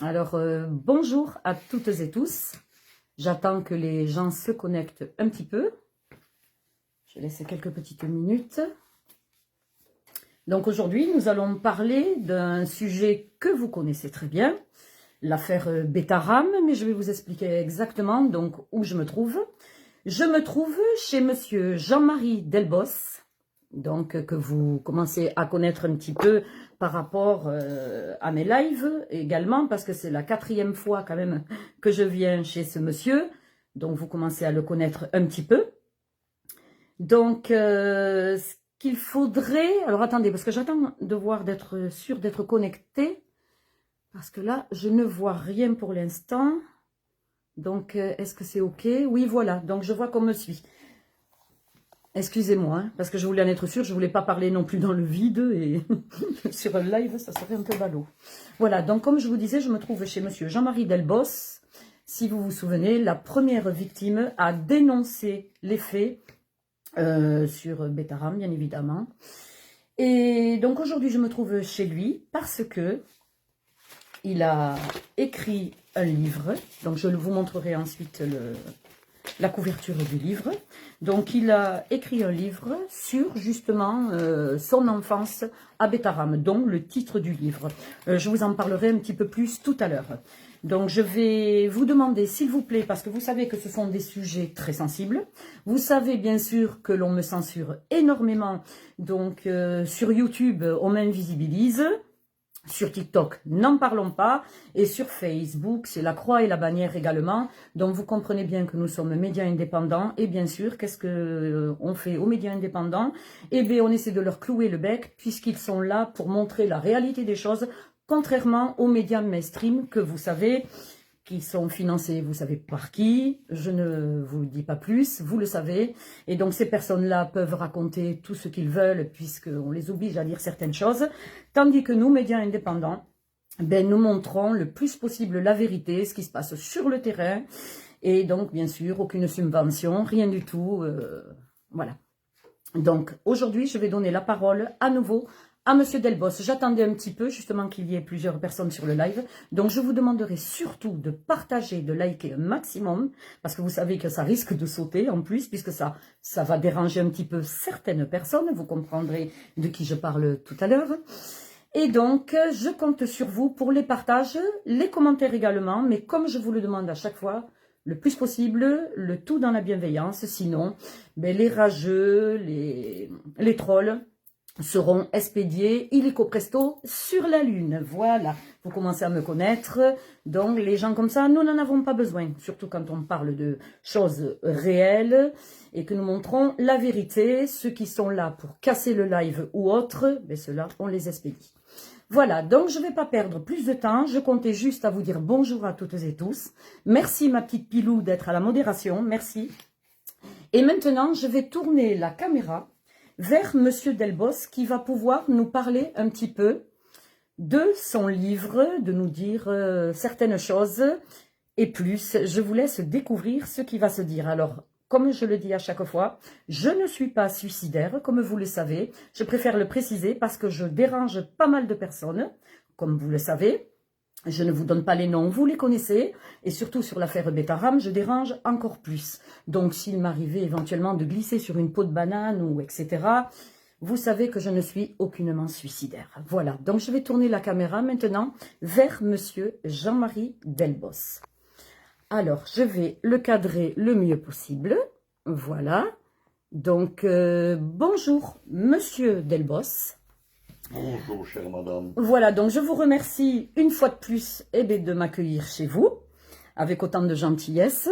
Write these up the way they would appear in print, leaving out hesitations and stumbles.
Alors, bonjour à toutes et tous. J'attends que les gens se connectent un petit peu. Je laisse quelques petites minutes. Donc aujourd'hui, nous allons parler d'un sujet que vous connaissez très bien, l'affaire Betaram, mais je vais vous expliquer exactement donc où je me trouve. Je me trouve chez monsieur Jean-Marie Delbos, donc que vous commencez à connaître un petit peu par rapport à mes lives également, parce que c'est la 4e fois quand même que je viens chez ce monsieur, donc vous commencez à le connaître un petit peu. Donc, ce qu'il faudrait... Alors attendez, parce que j'attends de voir, d'être sûr d'être connecté, parce que là, je ne vois rien pour l'instant. Donc, est-ce que c'est OK? Oui, voilà, donc je vois qu'on me suit. Excusez-moi, hein, parce que je voulais en être sûre, je ne voulais pas parler non plus dans le vide, et sur un live, ça serait un peu ballot. Voilà, donc comme je vous disais, je me trouve chez monsieur Jean-Marie Delbos. Si vous vous souvenez, la première victime a dénoncé les faits sur Betaram, bien évidemment. Et donc aujourd'hui, je me trouve chez lui parce que il a écrit un livre. Donc je vous montrerai ensuite la couverture du livre. Donc il a écrit un livre sur justement son enfance à Betaram, dont le titre du livre. Je vous en parlerai un petit peu plus tout à l'heure. Donc je vais vous demander s'il vous plaît, parce que vous savez que ce sont des sujets très sensibles. Vous savez bien sûr que l'on me censure énormément. Donc sur YouTube, on m'invisibilise. Sur TikTok, n'en parlons pas. Et sur Facebook, c'est la croix et la bannière également. Donc, vous comprenez bien que nous sommes médias indépendants. Et bien sûr, qu'est-ce qu'on fait aux médias indépendants? Eh bien, on essaie de leur clouer le bec, puisqu'ils sont là pour montrer la réalité des choses, contrairement aux médias mainstream que vous savez, qui sont financés, vous savez par qui, je ne vous le dis pas plus, vous le savez. Et donc ces personnes-là peuvent raconter tout ce qu'ils veulent, puisqu'on les oblige à dire certaines choses, tandis que nous, médias indépendants, ben, nous montrons le plus possible la vérité, ce qui se passe sur le terrain, et donc bien sûr, aucune subvention, rien du tout, voilà. Donc aujourd'hui, je vais donner la parole à nouveau à monsieur Delbos. J'attendais un petit peu, justement, qu'il y ait plusieurs personnes sur le live. Donc, je vous demanderai surtout de partager, de liker un maximum, parce que vous savez que ça risque de sauter en plus, puisque ça va déranger un petit peu certaines personnes. Vous comprendrez de qui je parle tout à l'heure. Et donc, je compte sur vous pour les partages, les commentaires également, mais comme je vous le demande à chaque fois, le plus possible, le tout dans la bienveillance, sinon, ben, les rageux, les trolls seront expédiés illico presto sur la lune. Voilà, vous commencez à me connaître, donc les gens comme ça, nous n'en avons pas besoin, surtout quand on parle de choses réelles et que nous montrons la vérité. Ceux qui sont là pour casser le live ou autre, ben ceux-là, on les expédie. Voilà, donc je ne vais pas perdre plus de temps, je comptais juste à vous dire bonjour à toutes et tous. Merci ma petite Pilou d'être à la modération, merci. Et maintenant, je vais tourner la caméra vers monsieur Delbos qui va pouvoir nous parler un petit peu de son livre, de nous dire certaines choses et plus. Je vous laisse découvrir ce qui va se dire. Alors, comme je le dis à chaque fois, je ne suis pas suicidaire, comme vous le savez. Je préfère le préciser parce que je dérange pas mal de personnes, comme vous le savez. Je ne vous donne pas les noms, vous les connaissez. Et surtout sur l'affaire Betaram, je dérange encore plus. Donc s'il m'arrivait éventuellement de glisser sur une peau de banane ou etc., vous savez que je ne suis aucunement suicidaire. Voilà, donc je vais tourner la caméra maintenant vers monsieur Jean-Marie Delbos. Alors, je vais le cadrer le mieux possible. Voilà. Donc, bonjour, monsieur Delbos. Bonjour, chère madame. Voilà, donc je vous remercie une fois de plus de m'accueillir chez vous, avec autant de gentillesse.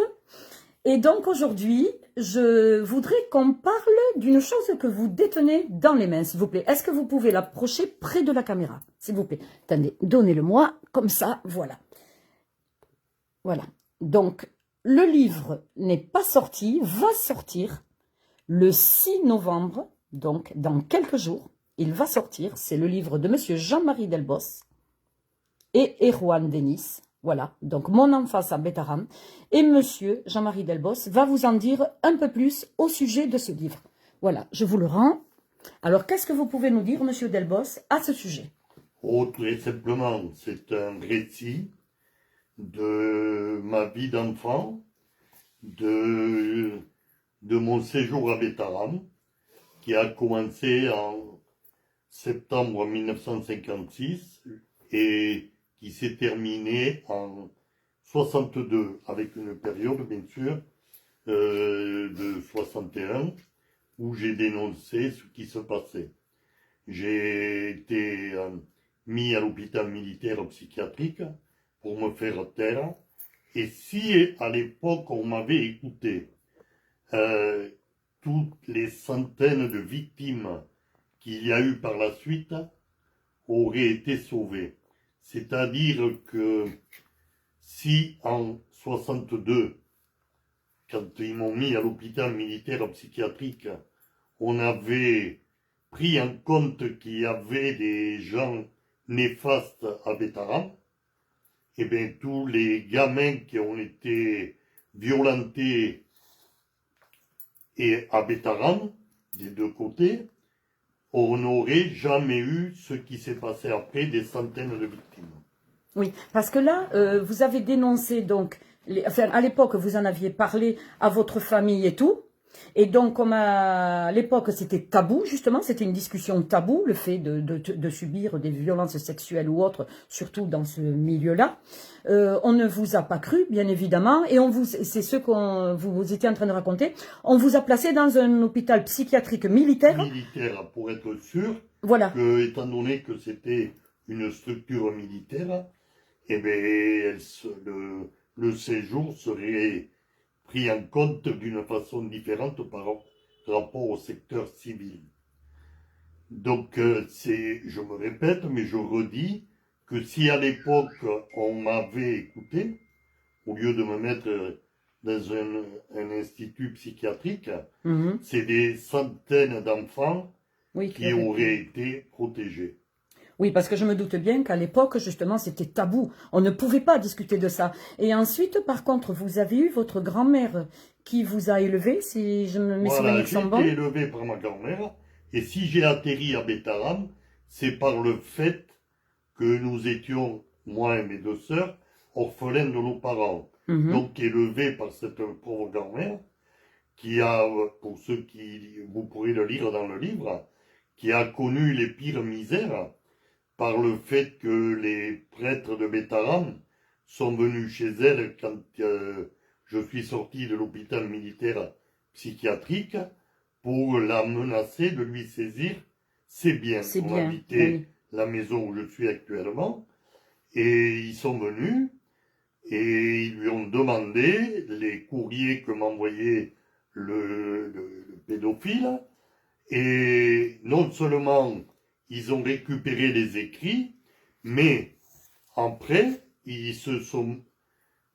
Et donc aujourd'hui, je voudrais qu'on parle d'une chose que vous détenez dans les mains, s'il vous plaît. Est-ce que vous pouvez l'approcher près de la caméra, s'il vous plaît? Attendez, donnez-le-moi, comme ça, voilà. Voilà. Donc, le livre n'est pas sorti, va sortir le 6 novembre, donc dans quelques jours. Il va sortir, c'est le livre de monsieur Jean-Marie Delbos et Erwan Denis. Voilà, donc mon enfance à Betaram. Et monsieur Jean-Marie Delbos va vous en dire un peu plus au sujet de ce livre. Voilà, je vous le rends. Alors, qu'est-ce que vous pouvez nous dire, monsieur Delbos, à ce sujet? Oh, très simplement, c'est un récit de ma vie d'enfant, de mon séjour à Bétaram, qui a commencé en septembre 1956 et qui s'est terminé en 62, avec une période, bien sûr, de 61, où j'ai dénoncé ce qui se passait. J'ai été mis à l'hôpital militaire psychiatrique pour me faire taire. Et si à l'époque on m'avait écouté, toutes les centaines de victimes qu'il y a eu par la suite auraient été sauvées. C'est-à-dire que si en 62, quand ils m'ont mis à l'hôpital militaire psychiatrique, on avait pris en compte qu'il y avait des gens néfastes à Bétaram, et bien tous les gamins qui ont été violentés et à Bétaram, des deux côtés, on n'aurait jamais eu ce qui s'est passé après, des centaines de victimes. Oui, parce que là, vous avez dénoncé, donc, enfin, à l'époque, vous en aviez parlé à votre famille et tout. Et donc, comme à l'époque, c'était tabou, justement, c'était une discussion taboue, le fait de subir des violences sexuelles ou autres, surtout dans ce milieu-là. On ne vous a pas cru, bien évidemment, et c'est ce que vous étiez en train de raconter. On vous a placé dans un hôpital psychiatrique militaire. Militaire, pour être sûr, voilà. Que, étant donné que c'était une structure militaire, eh bien, le séjour serait pris en compte d'une façon différente par rapport au secteur civil. Donc, je me répète, mais je redis que si à l'époque on m'avait écouté, au lieu de me mettre dans un institut psychiatrique, c'est des centaines d'enfants qui auraient été protégés. Oui, parce que je me doute bien qu'à l'époque, justement, c'était tabou. On ne pouvait pas discuter de ça. Et ensuite, par contre, vous avez eu votre grand-mère qui vous a élevé, si je me souviens sont bons. J'ai été élevé par ma grand-mère. Et si j'ai atterri à Bétaram, c'est par le fait que nous étions, moi et mes deux sœurs, orphelins de nos parents. Donc élevés par cette pauvre grand-mère, qui a, pour ceux qui, vous pourrez le lire dans le livre, qui a connu les pires misères, par le fait que les prêtres de Bétaram sont venus chez elle quand je suis sorti de l'hôpital militaire psychiatrique pour la menacer de lui saisir ses biens. On habitait la maison où je suis actuellement, et ils sont venus et ils lui ont demandé les courriers que m'envoyait le pédophile, et non seulement ils ont récupéré les écrits, mais après, ils se sont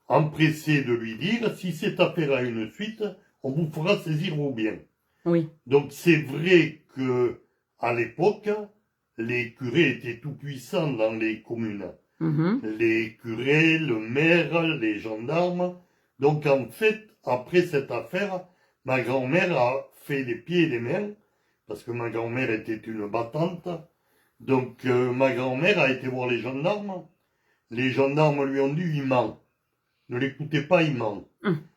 empressés de lui dire, si cette affaire a une suite, on vous fera saisir vos biens. Oui. Donc c'est vrai que à l'époque, les curés étaient tout puissants dans les communes. Les curés, le maire, les gendarmes. Donc en fait, après cette affaire, ma grand-mère a fait les pieds et les mains, parce que ma grand-mère était une battante. Donc ma grand-mère a été voir les gendarmes. Les gendarmes lui ont dit, il ment. Ne l'écoutez pas, il ment.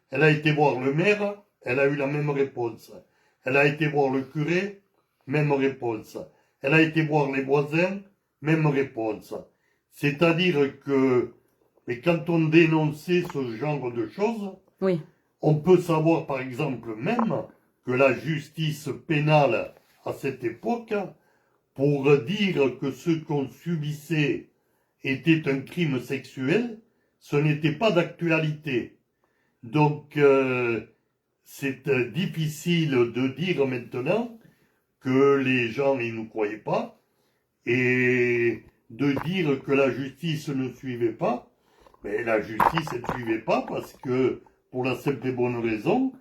Elle a été voir le maire, elle a eu la même réponse. Elle a été voir le curé, même réponse. Elle a été voir les voisins, même réponse. C'est-à-dire que, mais quand on dénonçait ce genre de choses, on peut savoir par exemple même que la justice pénale à cette époque, pour dire que ce qu'on subissait était un crime sexuel, ce n'était pas d'actualité. Donc, c'est difficile de dire maintenant que les gens ne nous croyaient pas, et de dire que la justice ne suivait pas. Mais la justice ne suivait pas parce que, pour la simple et bonne raison,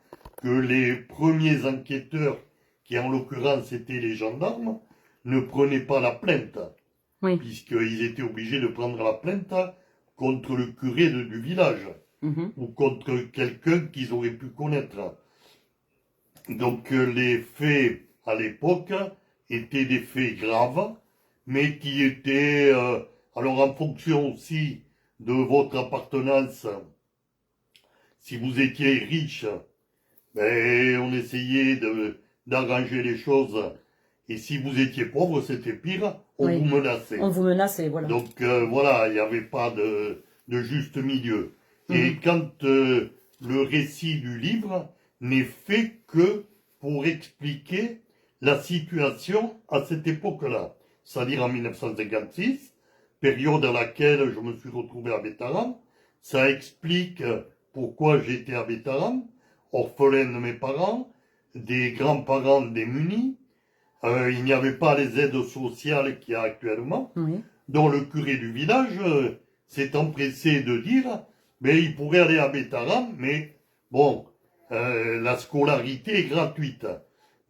que les premiers enquêteurs, qui en l'occurrence étaient les gendarmes, ne prenaient pas la plainte. Puisqu'ils étaient obligés de prendre la plainte contre le curé du village, ou contre quelqu'un qu'ils auraient pu connaître. Donc les faits à l'époque étaient des faits graves, mais qui étaient, alors en fonction aussi de votre appartenance. Si vous étiez riche, ben, on essayait d'arranger les choses. Et si vous étiez pauvre, c'était pire, on vous menaçait. On vous menaçait, voilà. Donc voilà, il n'y avait pas de juste milieu. Et quand le récit du livre n'est fait que pour expliquer la situation à cette époque-là, c'est-à-dire en 1956, période à laquelle je me suis retrouvé à Bétaram. Ça explique pourquoi j'étais à Bétaram, orphelin de mes parents, des grands-parents démunis. Il n'y avait pas les aides sociales qu'il y a actuellement. Donc le curé du village s'est empressé de dire, mais il pourrait aller à Bétaram, mais bon, la scolarité est gratuite.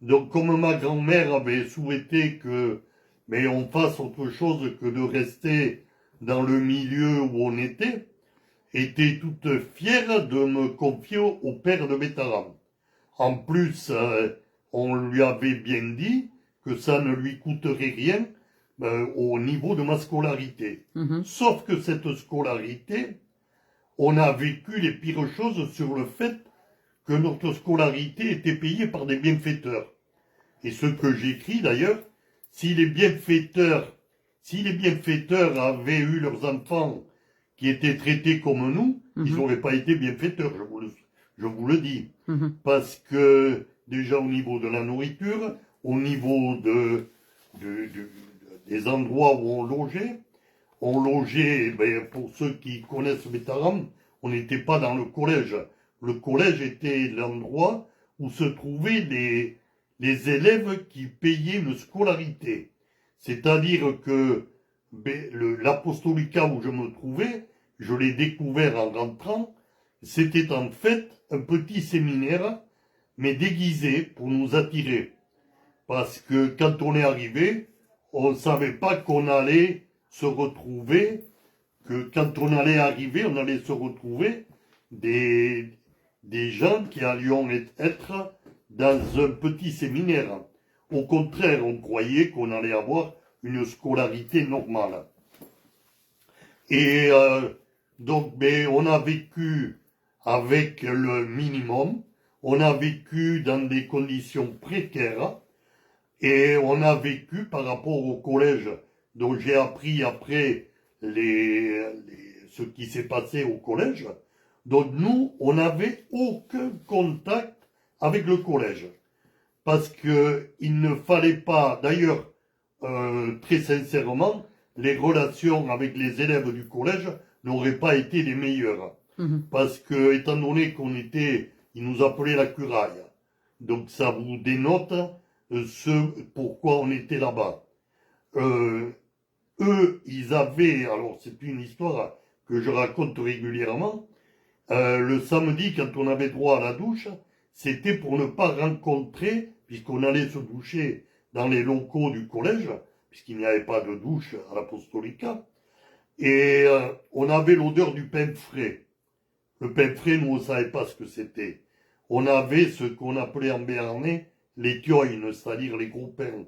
Donc comme ma grand-mère avait souhaité que mais on fasse autre chose que de rester dans le milieu où on était toute fière de me confier au père de Bétaram. En plus, on lui avait bien dit que ça ne lui coûterait rien au niveau de ma scolarité. Sauf que cette scolarité, on a vécu les pires choses sur le fait que notre scolarité était payée par des bienfaiteurs. Et ce que j'écris d'ailleurs, si les bienfaiteurs avaient eu leurs enfants qui étaient traités comme nous, ils n'auraient pas été bienfaiteurs, je vous le dis. Parce que déjà au niveau de la nourriture, au niveau des endroits où on logeait, ben, pour ceux qui connaissent Bétaram, on n'était pas dans le collège. Le collège était l'endroit où se trouvaient les élèves qui payaient une scolarité. C'est-à-dire que l'apostolicat où je me trouvais, je l'ai découvert en rentrant, c'était en fait un petit séminaire, mais déguisé pour nous attirer. Parce que quand on est arrivé, on ne savait pas qu'on allait se retrouver, que quand on allait arriver, on allait se retrouver des gens qui allions être dans un petit séminaire. Au contraire, on croyait qu'on allait avoir une scolarité normale. Et donc, ben, on a vécu avec le minimum, on a vécu dans des conditions précaires, et on a vécu par rapport au collège, dont j'ai appris après ce qui s'est passé au collège. Donc nous, on n'avait aucun contact avec le collège. Parce que il ne fallait pas, d'ailleurs, très sincèrement, les relations avec les élèves du collège n'auraient pas été les meilleures. Parce que, étant donné ils nous appelaient la curaille. Donc ça vous dénote pourquoi on était là-bas. Eux, ils avaient, alors c'est une histoire que je raconte régulièrement, le samedi, quand on avait droit à la douche, c'était pour ne pas rencontrer, puisqu'on allait se doucher dans les locaux du collège, puisqu'il n'y avait pas de douche à l'apostolicat, et on avait l'odeur du pain frais. Le pain frais, nous, on ne savait pas ce que c'était. On avait ce qu'on appelait en béarnais les tioines, c'est-à-dire les gros pains.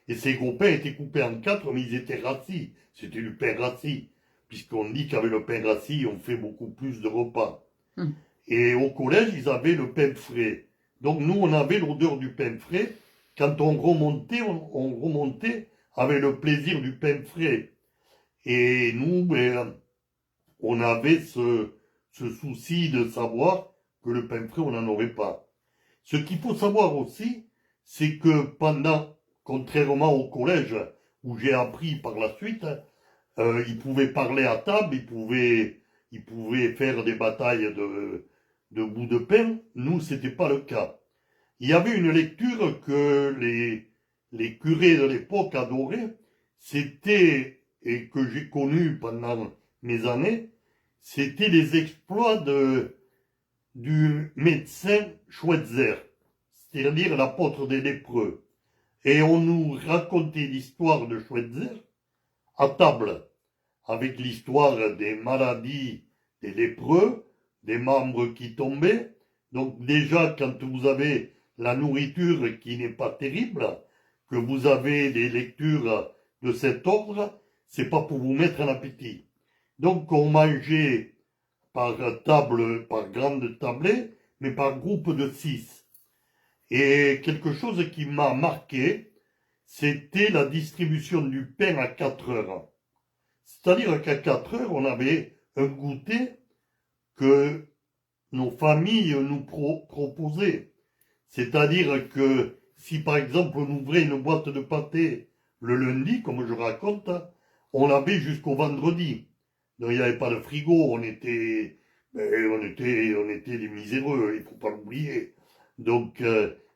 Et ces gros pains étaient coupés en 4, mais ils étaient rassis. C'était du pain rassis, puisqu'on dit qu'avec le pain rassis, on fait beaucoup plus de repas. Et au collège, ils avaient le pain frais. Donc nous, on avait l'odeur du pain frais. Quand on remontait, on remontait avec le plaisir du pain frais. Et nous, ben, on avait ce souci de savoir que le pain frais, on n'en aurait pas. Ce qu'il faut savoir aussi, c'est que contrairement au collège, où j'ai appris par la suite, ils pouvaient parler à table, ils pouvaient faire des batailles de bouts de pain. Nous, c'était pas le cas. Il y avait une lecture que les curés de l'époque adoraient, et que j'ai connu pendant mes années, c'était les exploits du médecin Schweitzer, c'est-à-dire l'apôtre des lépreux. Et on nous racontait l'histoire de Schweitzer à table, avec l'histoire des maladies des lépreux, des membres qui tombaient. Donc déjà, quand vous avez la nourriture qui n'est pas terrible, que vous avez des lectures de cet ordre, c'est pas pour vous mettre en appétit. Donc on mangeait par table, par grande tablée, mais par groupe de 6. Et quelque chose qui m'a marqué, c'était la distribution du pain à 4 heures. C'est-à-dire qu'à 4 heures, on avait un goûter que nos familles nous proposaient. C'est-à-dire que si par exemple on ouvrait une boîte de pâté le lundi, comme je raconte, on l'avait jusqu'au vendredi. Donc il n'y avait pas de frigo, on était des miséreux, il ne faut pas l'oublier. Donc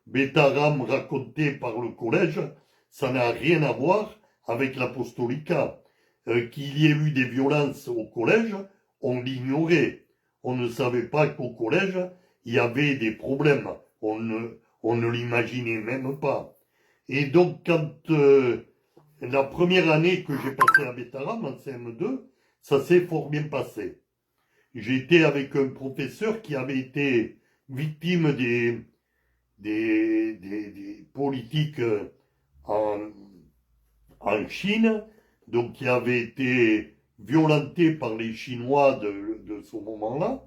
Bétaram raconté par le collège, ça n'a rien à voir avec l'apostolicat. Qu'il y ait eu des violences au collège, on l'ignorait. On ne savait pas qu'au collège, il y avait des problèmes. On ne l'imaginait même pas. Et donc, quand la première année que j'ai passée à Bétaram, en CM2, ça s'est fort bien passé. J'étais avec un professeur qui avait été victime des politiques en Chine, donc qui avait été violenté par les Chinois de ce moment-là,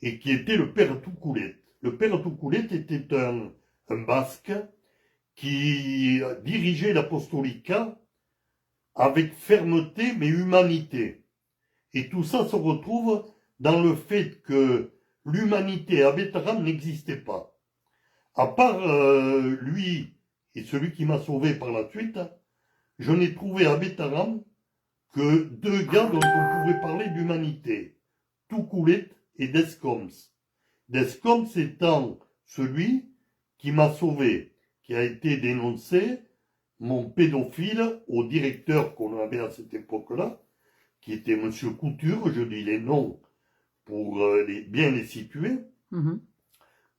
et qui était le père Toucoulet. Le père Toucoulet était un basque qui dirigeait l'apostolicat avec fermeté mais humanité. Et tout ça se retrouve dans le fait que l'humanité à Bétaram n'existait pas. À part lui et celui qui m'a sauvé par la suite, je n'ai trouvé à Bétaram que 2 gars dont on pouvait parler d'humanité, Toucoulet et Descombs. Descombs étant celui qui m'a sauvé, qui a été dénoncé, mon pédophile, au directeur qu'on avait à cette époque-là, qui était Monsieur Couture, je dis les noms pour bien les situer.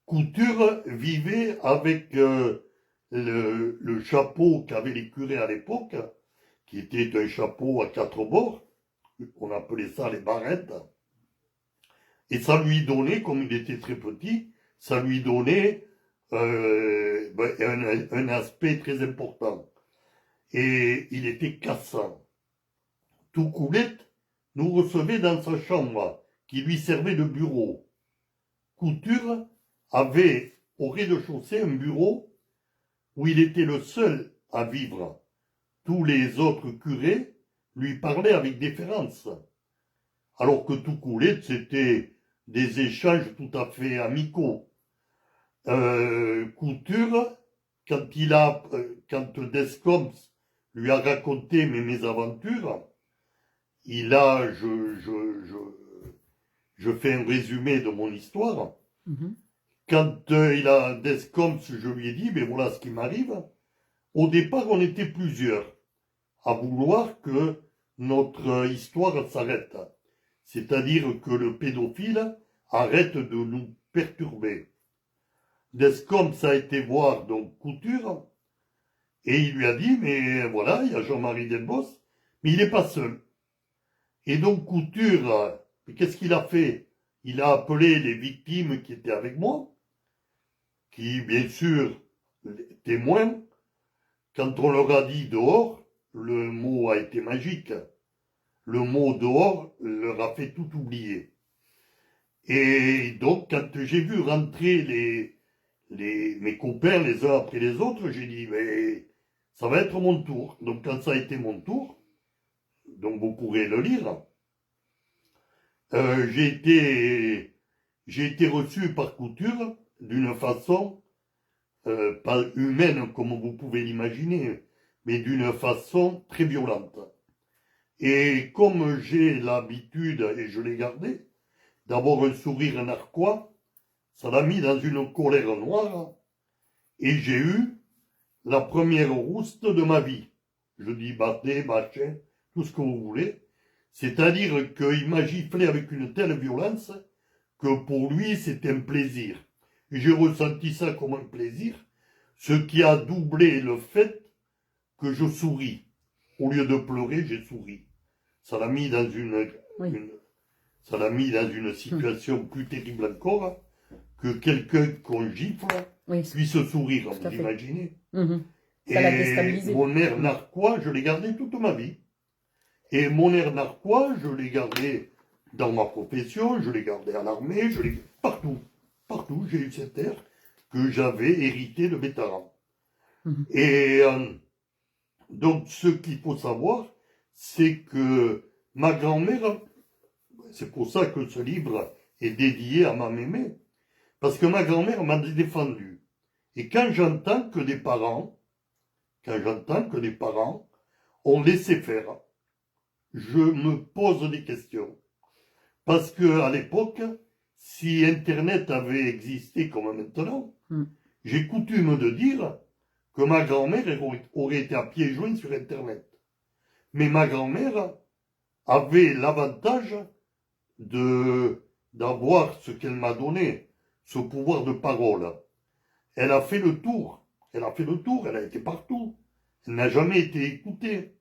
Couture vivait avec le chapeau qu'avaient les curés à l'époque, qui était un chapeau à 4 bords, on appelait ça les barrettes, et ça lui donnait, comme il était très petit, ça lui donnait un aspect très important. Et il était cassant. Toucoulette nous recevait dans sa chambre, qui lui servait de bureau. Couture avait au rez-de-chaussée un bureau où il était le seul à vivre. Tous les autres curés lui parlaient avec déférence. Alors que Toucoulette, c'était des échanges tout à fait amicaux. Couture, quand Descombs lui a raconté mes aventures, je fais un résumé de mon histoire. Quand Descombs, je lui ai dit, mais voilà ce qui m'arrive. Au départ, on était plusieurs à vouloir que notre histoire s'arrête. C'est-à-dire que le pédophile arrête de nous perturber. Descombs a été voir donc Couture, et il lui a dit, mais voilà, il y a Jean-Marie Delbos, mais il n'est pas seul. Et donc Couture, qu'est-ce qu'il a fait? Il a appelé les victimes qui étaient avec moi, qui, bien sûr, témoins. Quand on leur a dit dehors, le mot a été magique. Le mot dehors leur a fait tout oublier. Et donc, quand j'ai vu rentrer mes copains les uns après les autres, j'ai dit, mais ça va être mon tour. Donc, quand ça a été mon tour, donc vous pourrez le lire, j'ai été reçu par Couture d'une façon pas humaine comme vous pouvez l'imaginer, mais d'une façon très violente. Et comme j'ai l'habitude, et je l'ai gardé, d'avoir un sourire narquois, ça l'a mis dans une colère noire, et j'ai eu la première rouste de ma vie. Je dis bâté, machin, tout ce que vous voulez. C'est-à-dire qu'il m'a giflé avec une telle violence que pour lui c'était un plaisir. Et j'ai ressenti ça comme un plaisir, ce qui a doublé le fait que je souris. Au lieu de pleurer, j'ai souri. Ça l'a mis dans ça l'a mis dans une situation plus terrible encore que quelqu'un qu'on gifle puisse sourire, vous imaginez. Ça l'a déstabilisé. Et mon air narquois, je l'ai gardé toute ma vie. Et mon air narquois, je l'ai gardé dans ma profession, je l'ai gardé à l'armée, je l'ai partout. Partout, j'ai eu cet air que j'avais hérité de mes parents. Et donc, ce qu'il faut savoir, c'est que ma grand-mère, c'est pour ça que ce livre est dédié à ma mémé, parce que ma grand-mère m'a défendu. Et quand j'entends que des parents ont laissé faire, je me pose des questions. Parce que à l'époque, si Internet avait existé comme maintenant, j'ai coutume de dire que ma grand-mère aurait été à pieds joints sur Internet. Mais ma grand-mère avait l'avantage d'avoir ce qu'elle m'a donné, ce pouvoir de parole. Elle a fait le tour. Elle a été partout. Elle n'a jamais été écoutée.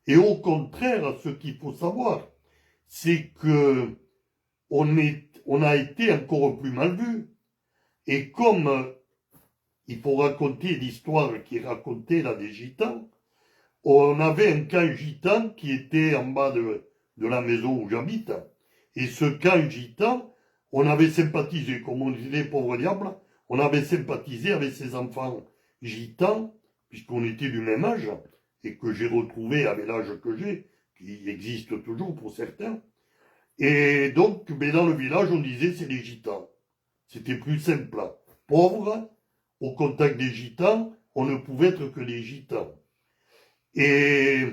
Et au contraire, ce qu'il faut savoir, c'est que on a été encore plus mal vu. Et comme il faut raconter l'histoire qui est racontée là des gitans, on avait un camp gitan qui était en bas de la maison où j'habite. Et ce camp gitan, on avait sympathisé, comme on disait, pauvre diable, on avait sympathisé avec ces enfants gitans, puisqu'on était du même âge, et que j'ai retrouvé avec l'âge que j'ai, qui existe toujours pour certains. Et donc, ben dans le village, on disait c'est les gitans. C'était plus simple. Pauvres, au contact des gitans, on ne pouvait être que des gitans. Et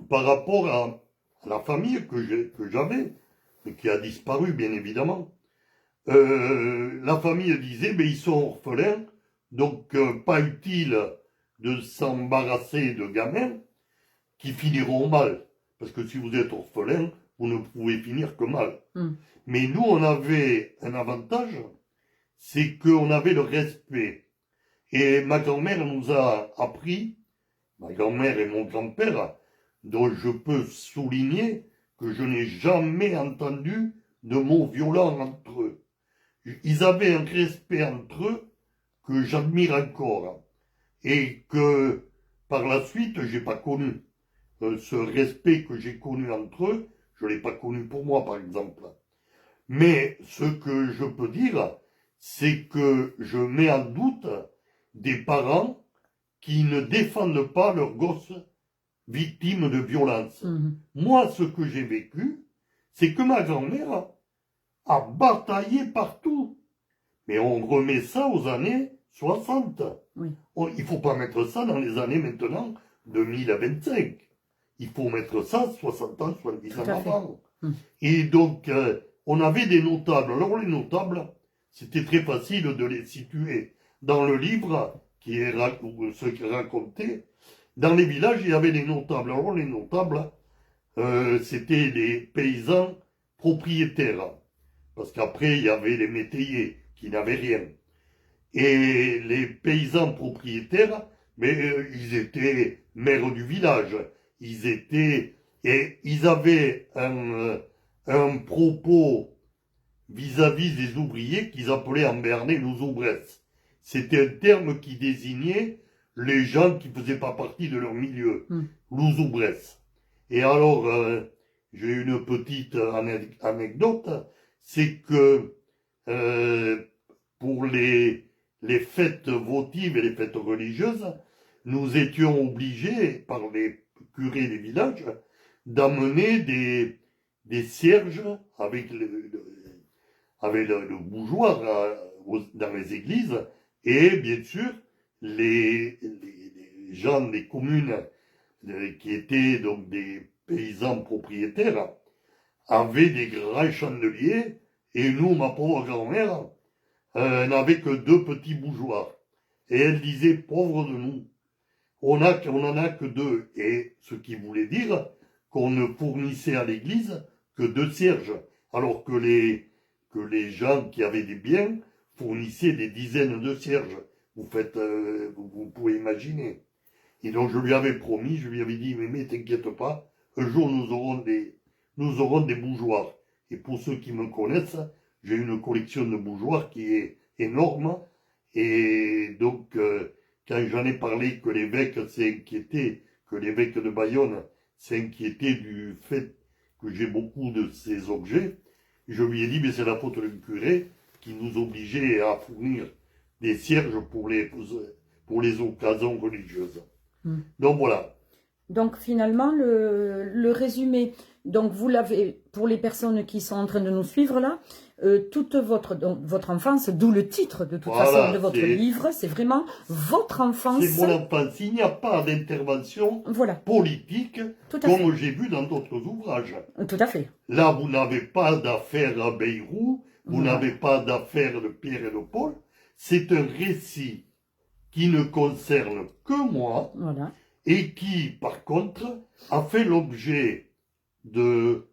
par rapport à la famille que j'avais, mais qui a disparu bien évidemment, la famille disait, ben ils sont orphelins, donc pas utile de s'embarrasser de gamins qui finiront mal. Parce que si vous êtes orphelin, vous ne pouvez finir que mal. Mais nous, on avait un avantage, c'est qu'on avait le respect. Et ma grand-mère nous a appris, ma grand-mère et mon grand-père, dont je peux souligner que je n'ai jamais entendu de mots violents entre eux. Ils avaient un respect entre eux que j'admire encore. Et que, par la suite, j'ai pas connu. Ce respect que j'ai connu entre eux, je l'ai pas connu pour moi, par exemple. Mais ce que je peux dire, c'est que je mets en doute des parents qui ne défendent pas leurs gosses victimes de violences. Moi, ce que j'ai vécu, c'est que ma grand-mère a bataillé partout. Mais on remet ça aux années 60. Il ne faut pas mettre ça dans les années maintenant 2025. Il faut mettre ça 60 ans, 70 ans avant. Et donc, on avait des notables. Alors les notables, c'était très facile de les situer. Dans le livre, ce qui est raconté, dans les villages, il y avait des notables. Alors les notables, c'était des paysans propriétaires. Parce qu'après, il y avait les métayers qui n'avaient rien. Et les paysans propriétaires, mais ils étaient maires du village. Et ils avaient un propos vis-à-vis des ouvriers qu'ils appelaient en béarnais nous oubresses. C'était un terme qui désignait les gens qui faisaient pas partie de leur milieu, l'oubresses. Et alors, j'ai une petite anecdote, c'est que pour les fêtes votives et les fêtes religieuses, nous étions obligés, par les curés des villages, d'amener des cierges avec le bougeoir dans les églises, et bien sûr, les gens des communes qui étaient donc des paysans propriétaires avaient des grands chandeliers, et nous, ma pauvre grand-mère, n'avait que 2 petits bougeoirs. Et elle disait, pauvre de nous, on en a que 2. Et ce qui voulait dire qu'on ne fournissait à l'église que 2 cierges, alors que les gens qui avaient des biens fournissaient des dizaines de cierges. Vous pouvez imaginer. Et donc je lui avais promis, je lui avais dit, mais t'inquiète pas, un jour nous aurons des bougeoirs. Et pour ceux qui me connaissent, j'ai une collection de bougeoirs qui est énorme. Et donc, quand j'en ai parlé que l'évêque s'est inquiété, que l'évêque de Bayonne s'inquiétait du fait que j'ai beaucoup de ces objets. Je lui ai dit, mais c'est la faute du curé qui nous obligeait à fournir des cierges pour les occasions religieuses. Donc voilà. Donc finalement, le résumé, donc vous l'avez, pour les personnes qui sont en train de nous suivre là, toute votre enfance, d'où le titre de toute façon de votre livre, c'est vraiment votre enfance. C'est mon enfance, il n'y a pas d'intervention politique comme j'ai vu dans d'autres ouvrages. Tout à fait. Là, vous n'avez pas d'affaire à Bayrou, vous n'avez pas d'affaire de Pierre et de Paul, c'est un récit qui ne concerne que moi. Voilà. Et qui, par contre, a fait l'objet de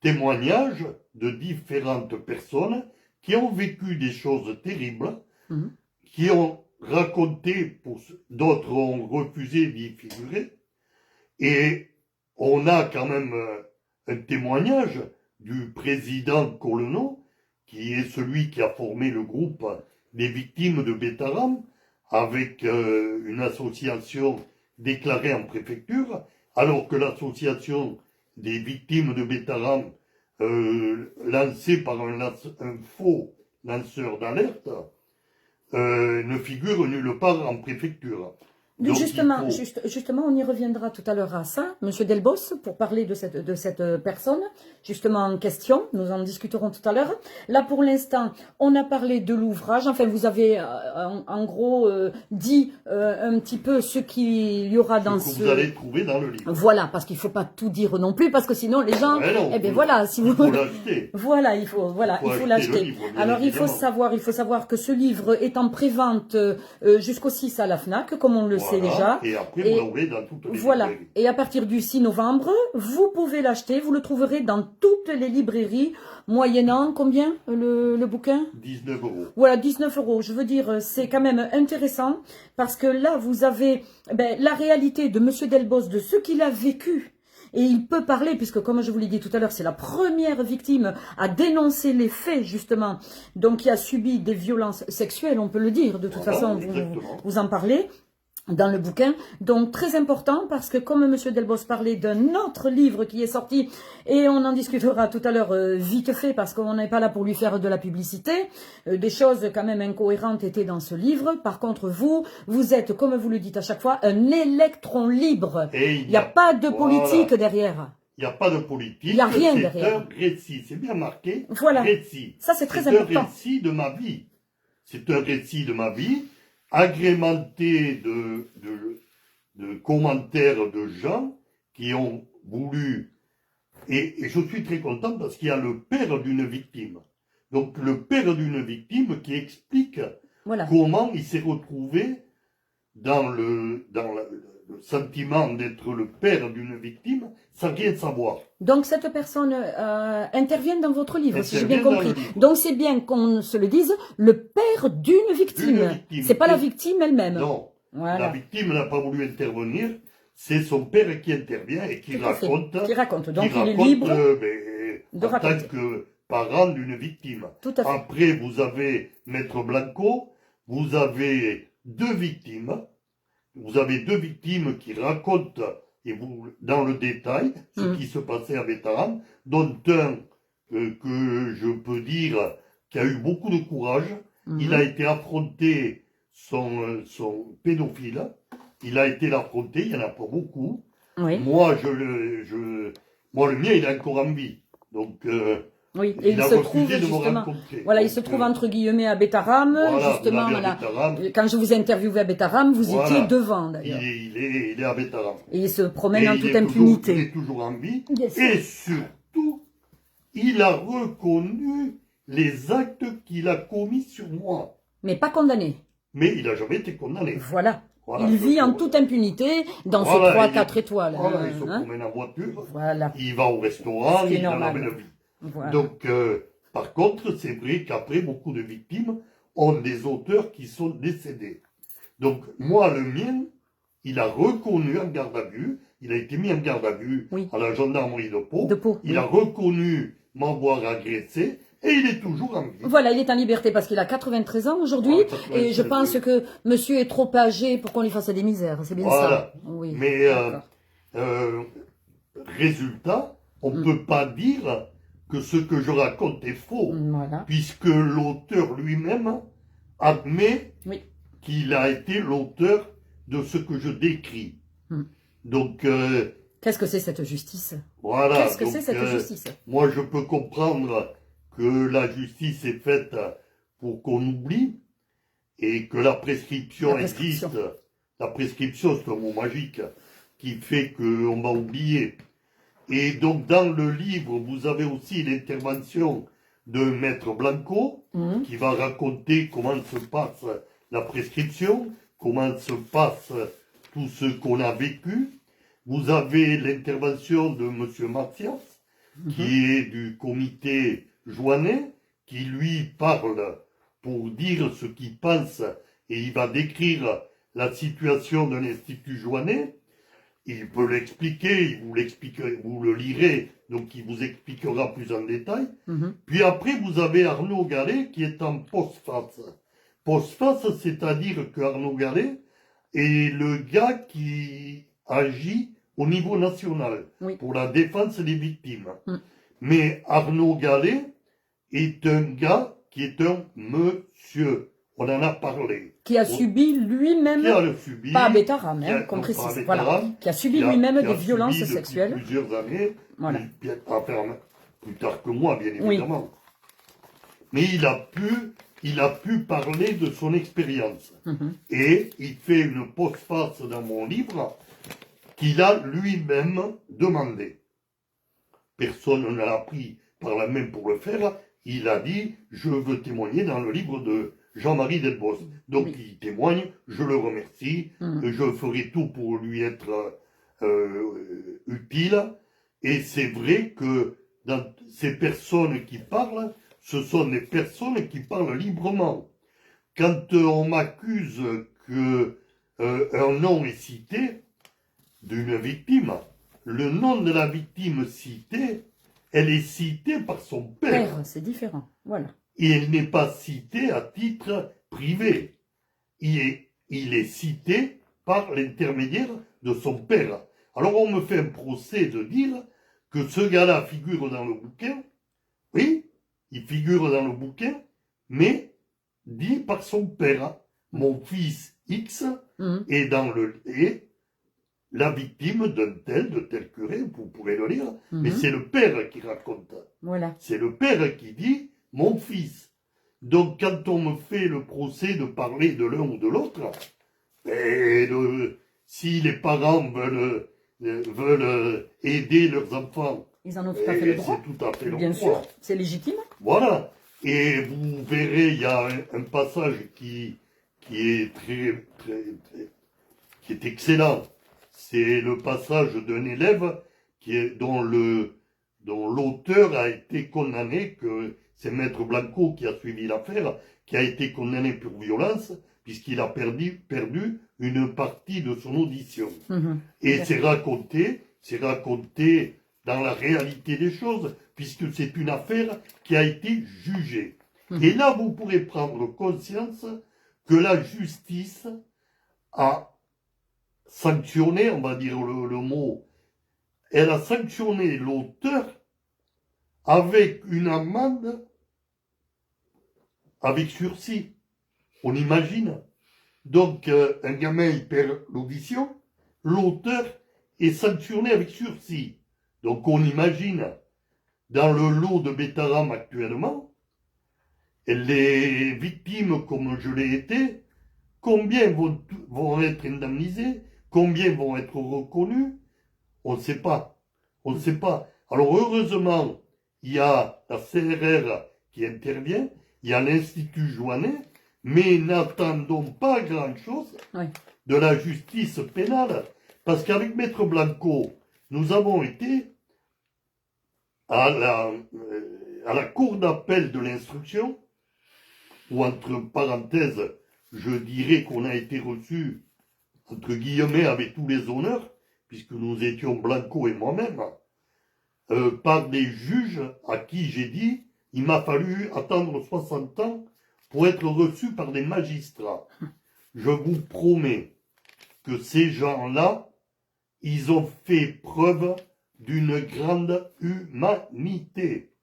témoignages de différentes personnes qui ont vécu des choses terribles, qui ont raconté, d'autres ont refusé d'y figurer, et on a quand même un témoignage du président Collenot, qui est celui qui a formé le groupe des victimes de Bétaram, avec une association déclaré en préfecture, alors que l'association des victimes de Bétaram, lancée par un faux lanceur d'alerte, ne figure nulle part en préfecture. Donc, justement, on y reviendra tout à l'heure à ça, Monsieur Delbos, pour parler de cette personne, justement en question, nous en discuterons tout à l'heure. Là, pour l'instant, on a parlé de l'ouvrage, enfin, vous avez en gros dit un petit peu ce qu'il y aura dans ce que vous allez trouver dans le livre. Voilà, parce qu'il ne faut pas tout dire non plus, parce que sinon les gens, voilà, si vous... Il faut l'acheter. Voilà, il faut l'acheter. Alors, il faut savoir que ce livre est en prévente jusqu'au 6 à la FNAC, comme on le sait déjà. Et après, vous l'aurez dans toutes les librairies. Et à partir du 6 novembre, vous pouvez l'acheter, vous le trouverez dans toutes les librairies, moyennant combien le bouquin? 19 €. Voilà, 19 €. Je veux dire, c'est quand même intéressant, parce que là, vous avez la réalité de Monsieur Delbos, de ce qu'il a vécu. Et il peut parler, puisque comme je vous l'ai dit tout à l'heure, c'est la première victime à dénoncer les faits, justement, donc qui a subi des violences sexuelles, on peut le dire, de toute façon, vous en parlez dans le bouquin. Donc très important, parce que comme Monsieur Delbos parlait d'un autre livre qui est sorti, et on en discutera tout à l'heure vite fait, parce qu'on n'est pas là pour lui faire de la publicité, des choses quand même incohérentes étaient dans ce livre. Par contre, vous êtes, comme vous le dites à chaque fois, un électron libre. Il n'y a pas de politique derrière. Il n'y a pas de politique. Il n'y a rien derrière. C'est un récit, c'est bien marqué. Voilà. Récit. Ça, c'est très important. C'est un récit de ma vie. C'est un récit de ma vie, agrémenté de commentaires de gens qui ont voulu, et je suis très content parce qu'il y a le père d'une victime. Donc le père d'une victime qui explique comment il s'est retrouvé dans le sentiment d'être le père d'une victime sans rien savoir. Donc cette personne intervient dans votre livre, si j'ai bien compris. Donc c'est bien qu'on se le dise, le père d'une victime. C'est pas la victime elle-même. Non, la victime n'a pas voulu intervenir, c'est son père qui intervient et qui raconte. Donc il est libre en tant que parent d'une victime. Tout à fait. Après, vous avez Maître Blanco, vous avez deux victimes. Vous avez deux victimes qui racontent, et vous, dans le détail, ce qui se passait à Bétaram, dont un que je peux dire qui a eu beaucoup de courage. Il a été affronté son pédophile. Il a été l'affronter, il n'y en a pas beaucoup. Oui. Moi, le mien, il est encore en vie. Donc, oui, et il se trouve justement, voilà, il se trouve entre guillemets à Bétaram, justement, voilà. Quand je vous ai interviewé à Bétaram, vous étiez devant d'ailleurs. Il est à Bétaram. Et il se promène en toute impunité. Il est toujours en vie. Et surtout, il a reconnu les actes qu'il a commis sur moi. Mais pas condamné. Mais il n'a jamais été condamné. Voilà. Il vit en toute impunité dans ses 3-4 étoiles. Voilà, il se promène en voiture. Voilà. Il va au restaurant, il a la belle vie. Voilà. Donc, par contre, c'est vrai qu'après, beaucoup de victimes ont des auteurs qui sont décédés. Donc, moi, le mien, il a reconnu en garde à vue, il a été mis en garde à vue à la gendarmerie de Pau. Il a reconnu m'avoir agressé et il est toujours en vie. Voilà, il est en liberté parce qu'il a 93 ans aujourd'hui et je pense que monsieur est trop âgé pour qu'on lui fasse des misères. C'est bien ça. Oui, mais résultat, on ne peut pas dire que ce que je raconte est faux, Voilà. puisque l'auteur lui-même admet Oui. qu'il a été l'auteur de ce que je décris. Donc, qu'est-ce que c'est cette justice? voilà. Qu'est-ce que c'est cette justice? Moi, je peux comprendre que la justice est faite pour qu'on oublie et que la prescription existe. La prescription, c'est un mot magique qui fait qu'on va oublier. Et donc, dans le livre, vous avez aussi l'intervention de Maître Blanco, qui va raconter comment se passe la prescription, comment se passe tout ce qu'on a vécu. Vous avez l'intervention de Monsieur Mathias, qui est du comité Joannet, qui lui parle pour dire ce qu'il pense, et il va décrire la situation de l'Institut Joannet. Il peut l'expliquer, vous le lirez, donc il vous expliquera plus en détail. Puis après, vous avez Arnaud Gallet qui est en postface. Postface, c'est-à-dire que Arnaud Gallet est le gars qui agit au niveau national pour la défense des victimes. Mais Arnaud Gallet est un gars qui est un monsieur. On en a parlé. Qui a subi lui-même, pas à Bétarame, comme précise, voilà, qui a subi lui-même des violences sexuelles. Plusieurs années, voilà. Plus tard que moi, bien évidemment. Mais il a pu parler de son expérience. Et il fait une postface dans mon livre qu'il a lui-même demandé. Personne ne l'a pris par la main pour le faire. Il a dit, je veux témoigner dans le livre de Jean-Marie Delbos. Donc il témoigne, je le remercie, je ferai tout pour lui être utile. Et c'est vrai que dans ces personnes qui parlent, ce sont des personnes qui parlent librement. Quand on m'accuse que un nom est cité d'une victime, le nom de la victime citée, elle est citée par son père. C'est différent, voilà. Et elle n'est pas citée à titre privé. Il est cité par l'intermédiaire de son père. Alors on me fait un procès de dire que ce gars-là figure dans le bouquin. Oui, il figure dans le bouquin, mais dit par son père. Mon fils X est la victime de tel curé, vous pourrez le lire, mais c'est le père qui raconte. Voilà. C'est le père qui dit mon fils. Donc quand on me fait le procès de parler de l'un ou de l'autre, si les parents veulent aider leurs enfants, ils en ont tout à fait le droit. C'est tout à fait le droit. Bien sûr, c'est légitime. Voilà. Et vous verrez, il y a un passage qui est qui est excellent. C'est le passage d'un élève dont l'auteur a été condamné, que c'est Maître Blanco qui a suivi l'affaire, qui a été condamné pour violence, puisqu'il a perdu une partie de son audition. Et c'est raconté dans la réalité des choses, puisque c'est une affaire qui a été jugée. Et là, vous pourrez prendre conscience que la justice a sanctionné, on va dire le mot, elle a sanctionné l'auteur avec une amende avec sursis. On imagine. Donc, un gamin, il perd l'audition, l'auteur est sanctionné avec sursis. Donc, on imagine, dans le lot de Bétarame actuellement, les victimes, comme je l'ai été, combien vont être indemnisées, combien vont être reconnus, on ne sait pas. On ne sait pas. Alors, heureusement, il y a la CRR qui intervient, il y a l'Institut Joannet, mais n'attendons pas grand-chose de la justice pénale. Parce qu'avec Maître Blanco, nous avons été à la cour d'appel de l'instruction, ou entre parenthèses, je dirais qu'on a été reçu, entre guillemets, avec tous les honneurs, puisque nous étions Blanco et moi-même, par des juges à qui j'ai dit, il m'a fallu attendre 60 ans pour être reçu par des magistrats. Je vous promets que ces gens-là, ils ont fait preuve d'une grande humanité.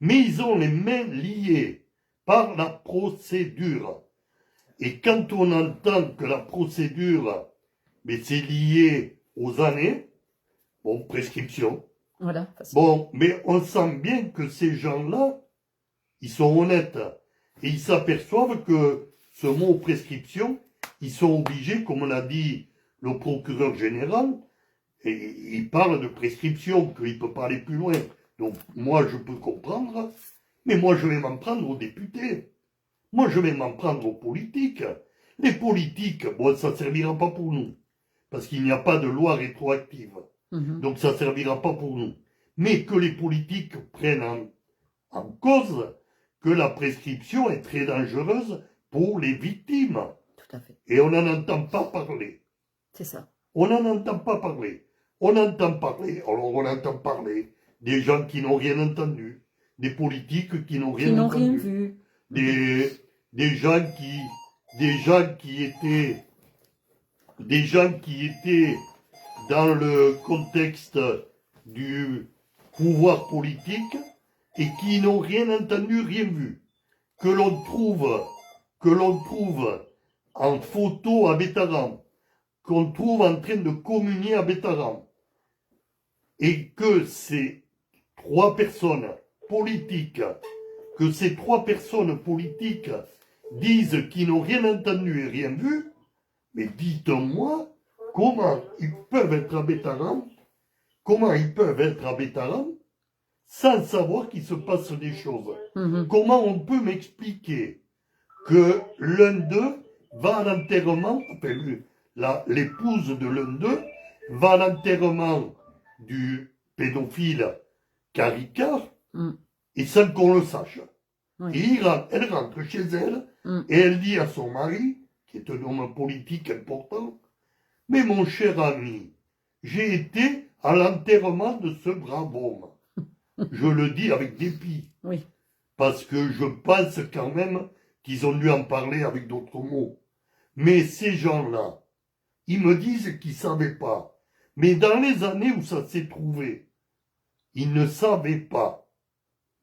Mais ils ont les mains liées par la procédure. Et quand on entend que la procédure, mais c'est lié aux années, bon, prescription. Voilà. Facile. Bon, mais on sent bien que ces gens-là, ils sont honnêtes. Et ils s'aperçoivent que ce mot prescription, ils sont obligés, comme on a dit le procureur général, et il parle de prescription, qu'il ne peut pas aller plus loin. Donc, moi, je peux comprendre, mais moi, je vais m'en prendre aux députés. Moi, je vais m'en prendre aux politiques. Les politiques, bon, ça ne servira pas pour nous, parce qu'il n'y a pas de loi rétroactive. Donc, ça ne servira pas pour nous. Mais que les politiques prennent en cause que la prescription est très dangereuse pour les victimes. Tout à fait. Et on n'en entend pas parler. C'est ça. On n'en entend pas parler. On entend parler, alors on entend parler des gens qui n'ont rien entendu, des politiques qui n'ont rien entendu, rien vu. Des gens qui étaient dans le contexte du pouvoir politique et qui n'ont rien entendu, rien vu, que l'on trouve en photo à Bétaram, qu'on trouve en train de communier à Bétaram, et que ces trois personnes politiques disent qu'ils n'ont rien entendu et rien vu, mais dites-moi comment ils peuvent être à Bétaram, sans savoir qu'il se passe des choses. Comment on peut m'expliquer que l'un d'eux va à l'enterrement, l'épouse de l'un d'eux va à l'enterrement du pédophile Caricard, et sans qu'on le sache. Oui. Et elle rentre chez elle, et elle dit à son mari, qui est un homme politique important, « Mais mon cher ami, j'ai été à l'enterrement de ce brave homme. » Je le dis avec dépit. Oui. Parce que je pense quand même qu'ils ont dû en parler avec d'autres mots. Mais ces gens-là, ils me disent qu'ils ne savaient pas. Mais dans les années où ça s'est trouvé, ils ne savaient pas.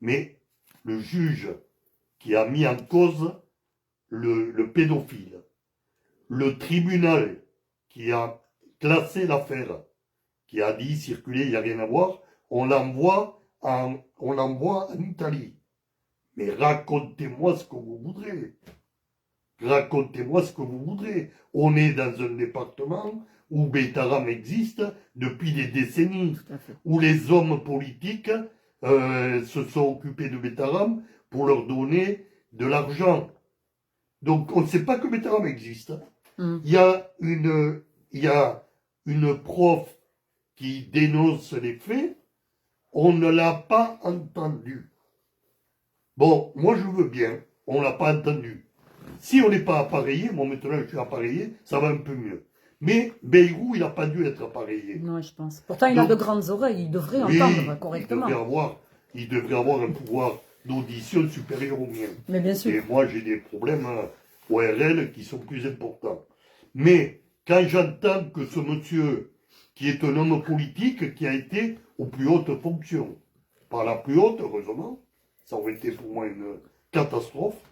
Mais le juge qui a mis en cause le pédophile, le tribunal qui a classé l'affaire, qui a dit circuler, il n'y a rien à voir, on l'envoie en Italie. Mais racontez-moi ce que vous voudrez. Racontez-moi ce que vous voudrez. On est dans un département où Bétaram existe depuis des décennies, où les hommes politiques se sont occupés de Bétaram pour leur donner de l'argent. Donc on ne sait pas que Bétaram existe. Il y a une prof qui dénonce les faits, on ne l'a pas entendu. Bon, moi je veux bien, on ne l'a pas entendu. Si on n'est pas appareillé, moi maintenant je suis appareillé, ça va un peu mieux. Mais Bayrou, il n'a pas dû être appareillé. Non, je pense. Pourtant, il a de grandes oreilles, il devrait entendre correctement. Il devrait avoir un pouvoir d'audition supérieur au mien. Mais bien sûr. Et moi, j'ai des problèmes ORL qui sont plus importants. Mais quand j'entends que ce monsieur, qui est un homme politique, qui a été aux plus hautes fonctions, pas la plus haute, heureusement, ça aurait été pour moi une catastrophe,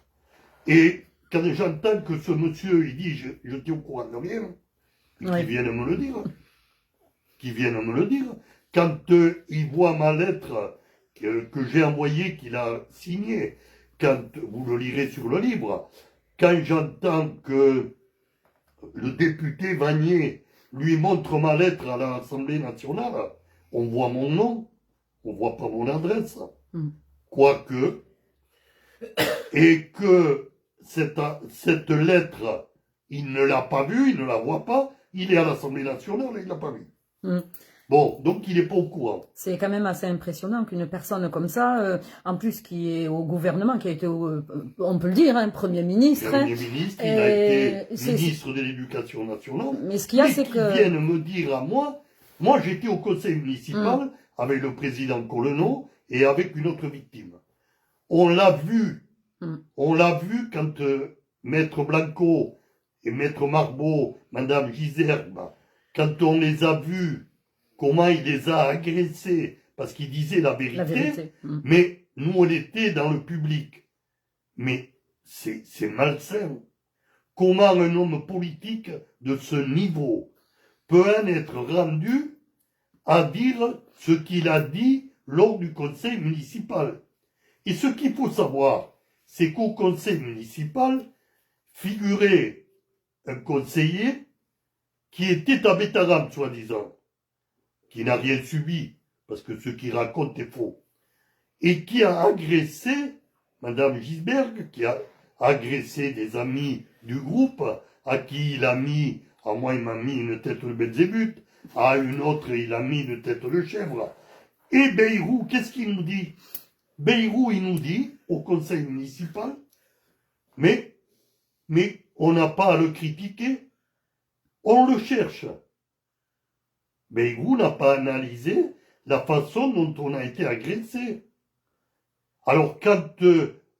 et quand j'entends que ce monsieur, il dit « je tiens au courant de rien », qui viennent me le dire, quand il voit ma lettre que j'ai envoyée, qu'il a signée, quand vous le lirez sur le livre, quand j'entends que le député Vanier lui montre ma lettre à l'Assemblée nationale, on voit mon nom, on voit pas mon adresse, quoique, et que cette lettre, il ne l'a pas vue, il ne la voit pas, il est à l'Assemblée nationale et il ne l'a pas vue. Bon, donc il n'est pas au courant. C'est quand même assez impressionnant qu'une personne comme ça, en plus qui est au gouvernement, qui a été, on peut le dire, Premier ministre. Premier ministre, il a été ministre de l'Éducation nationale. Mais ce qu'il y a, c'est que... viennent me dire à moi j'étais au conseil municipal avec le président Collenot et avec une autre victime. On l'a vu quand Maître Blanco et Maître Marbeau, Madame Giserbe, quand on les a vus comment il les a agressés, parce qu'il disait la vérité, La vérité. mais nous, on était dans le public. Mais c'est malsain. Comment un homme politique de ce niveau peut en être rendu à dire ce qu'il a dit lors du conseil municipal? Et ce qu'il faut savoir, c'est qu'au conseil municipal figurait un conseiller qui était à Bétarame, soi-disant, qui n'a rien subi, parce que ce qu'il raconte est faux, et qui a agressé Madame Gisberg, qui a agressé des amis du groupe, à qui il a mis, à moi il m'a mis une tête de Belzébuth, à une autre il a mis une tête de chèvre. Et Bayrou, qu'est-ce qu'il nous dit? Bayrou, il nous dit, au conseil municipal, mais on n'a pas à le critiquer, on le cherche. Bayrou n'a pas analysé la façon dont on a été agressé. Alors quand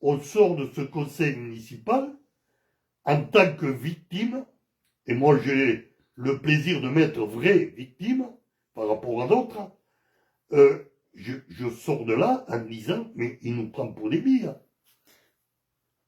on sort de ce conseil municipal, en tant que victime, et moi j'ai le plaisir de m'être vraie victime par rapport à d'autres, je sors de là en me disant, mais il nous prend pour des billes.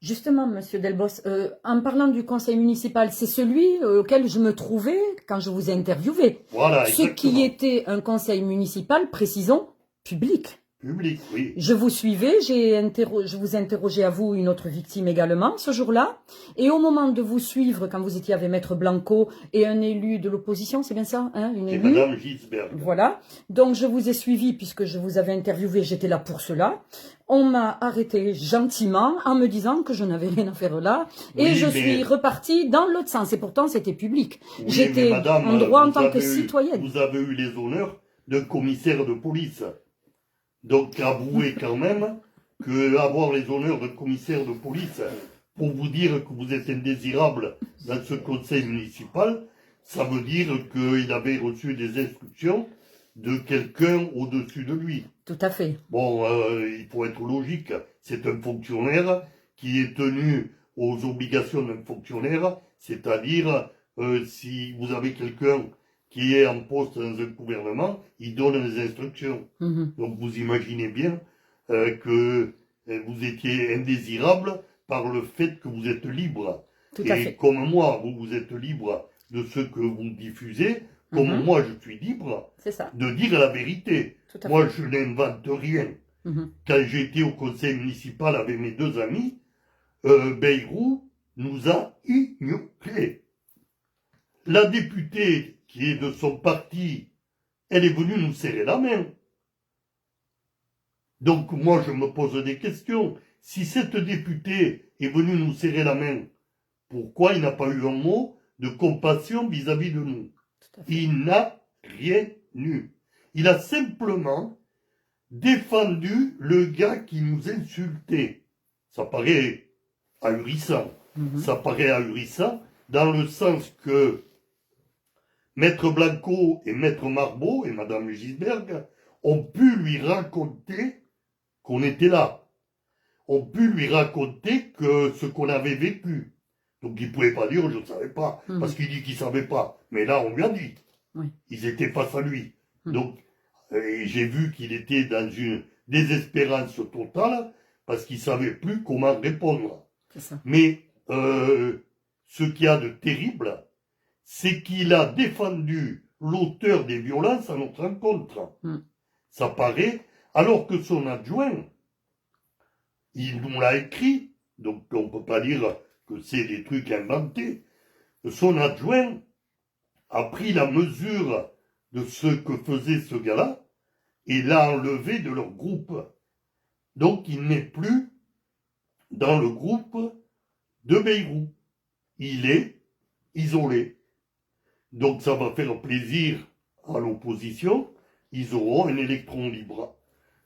Justement, Monsieur Delbos, en parlant du conseil municipal, c'est celui auquel je me trouvais quand je vous ai interviewé. Voilà, ce qui était un conseil municipal, précisons, public. Public, oui. Je vous suivais, je vous interrogeais à vous, une autre victime également, ce jour-là. Et au moment de vous suivre, quand vous étiez avec Maître Blanco et un élu de l'opposition, c'est bien ça, hein, une élue. Madame Gisberg. Voilà. Donc je vous ai suivi puisque je vous avais interviewé, j'étais là pour cela. On m'a arrêté gentiment en me disant que je n'avais rien à faire là. Et Oui, je suis repartie dans l'autre sens. Et pourtant, c'était public. Oui, j'étais en droit en tant que citoyenne. Vous avez eu les honneurs de commissaire de police. Donc, avouez quand même que avoir les honneurs de commissaire de police pour vous dire que vous êtes indésirable dans ce conseil municipal, ça veut dire qu'il avait reçu des instructions de quelqu'un au-dessus de lui. Tout à fait. Bon, il faut être logique. C'est un fonctionnaire qui est tenu aux obligations d'un fonctionnaire, c'est-à-dire si vous avez quelqu'un qui est en poste dans un gouvernement, il donne des instructions. Donc vous imaginez bien que vous étiez indésirable par le fait que vous êtes libre. Tout à fait. Et comme moi, vous êtes libre de ce que vous diffusez, comme moi je suis libre de dire la vérité. Moi je n'invente rien. Quand j'étais au conseil municipal avec mes deux amis, Bayrou nous a ignorés. La députée qui est de son parti, elle est venue nous serrer la main. Donc moi je me pose des questions. Si cette députée est venue nous serrer la main, pourquoi il n'a pas eu un mot de compassion vis-à-vis de nous? Il n'a rien eu. Il a simplement défendu le gars qui nous insultait. Ça paraît ahurissant. Ça paraît ahurissant dans le sens que Maître Blanco et Maître Marbeau et Madame Gisberg ont pu lui raconter qu'on était là. Ont pu lui raconter que ce qu'on avait vécu. Donc il ne pouvait pas dire je ne savais pas, parce qu'il dit qu'il ne savait pas. Mais là on lui a dit. Oui. Ils étaient face à lui. Donc j'ai vu qu'il était dans une désespérance totale, parce qu'il ne savait plus comment répondre. Ça. Mais ce qu'il y a de terrible, c'est qu'il a défendu l'auteur des violences à notre rencontre. Ça paraît, alors que son adjoint, il nous l'a écrit, donc on ne peut pas dire que c'est des trucs inventés. Son adjoint a pris la mesure de ce que faisait ce gars-là et l'a enlevé de leur groupe. Donc il n'est plus dans le groupe de Bayrou. Il est isolé. Donc ça va faire plaisir à l'opposition. Ils auront un électron libre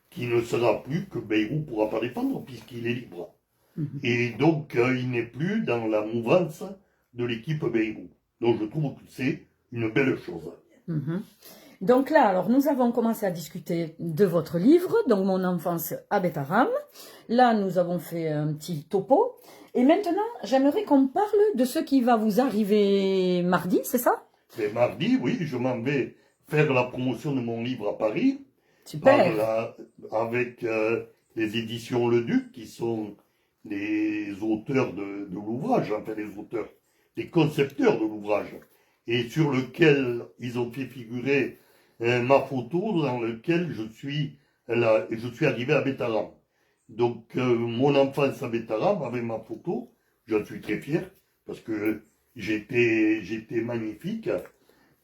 qui ne sera plus que Bayrou ne pourra pas défendre puisqu'il est libre. Et donc il n'est plus dans la mouvance de l'équipe Bayrou. Donc je trouve que c'est une belle chose. Donc là, alors nous avons commencé à discuter de votre livre, donc Mon enfance à Bétarame. Là, nous avons fait un petit topo. Et maintenant, j'aimerais qu'on parle de ce qui va vous arriver mardi, c'est ça? Mais mardi, oui, je m'en vais faire la promotion de mon livre à Paris. Super. Avec les éditions Le Duc, qui sont les auteurs de l'ouvrage, enfin les concepteurs de l'ouvrage, et sur lequel ils ont fait figurer ma photo, dans lequel je suis arrivé à Bétarame. Donc mon enfance à Bétarame, avec ma photo, j'en suis très fier, parce que j'étais magnifique.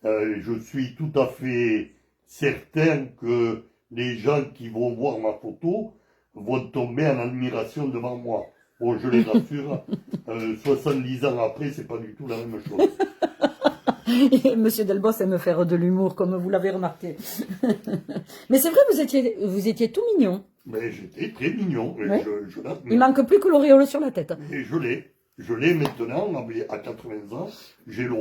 Je suis tout à fait certain que les gens qui vont voir ma photo vont tomber en admiration devant moi. Bon, je les rassure, 70 ans après, c'est pas du tout la même chose. Monsieur Delbos aime faire de l'humour, comme vous l'avez remarqué. Mais c'est vrai, vous étiez tout mignon. Mais j'étais très mignon, et Oui. je l'admets. Il manque plus que l'auréole sur la tête. Et je l'ai maintenant, à 80 ans, j'ai une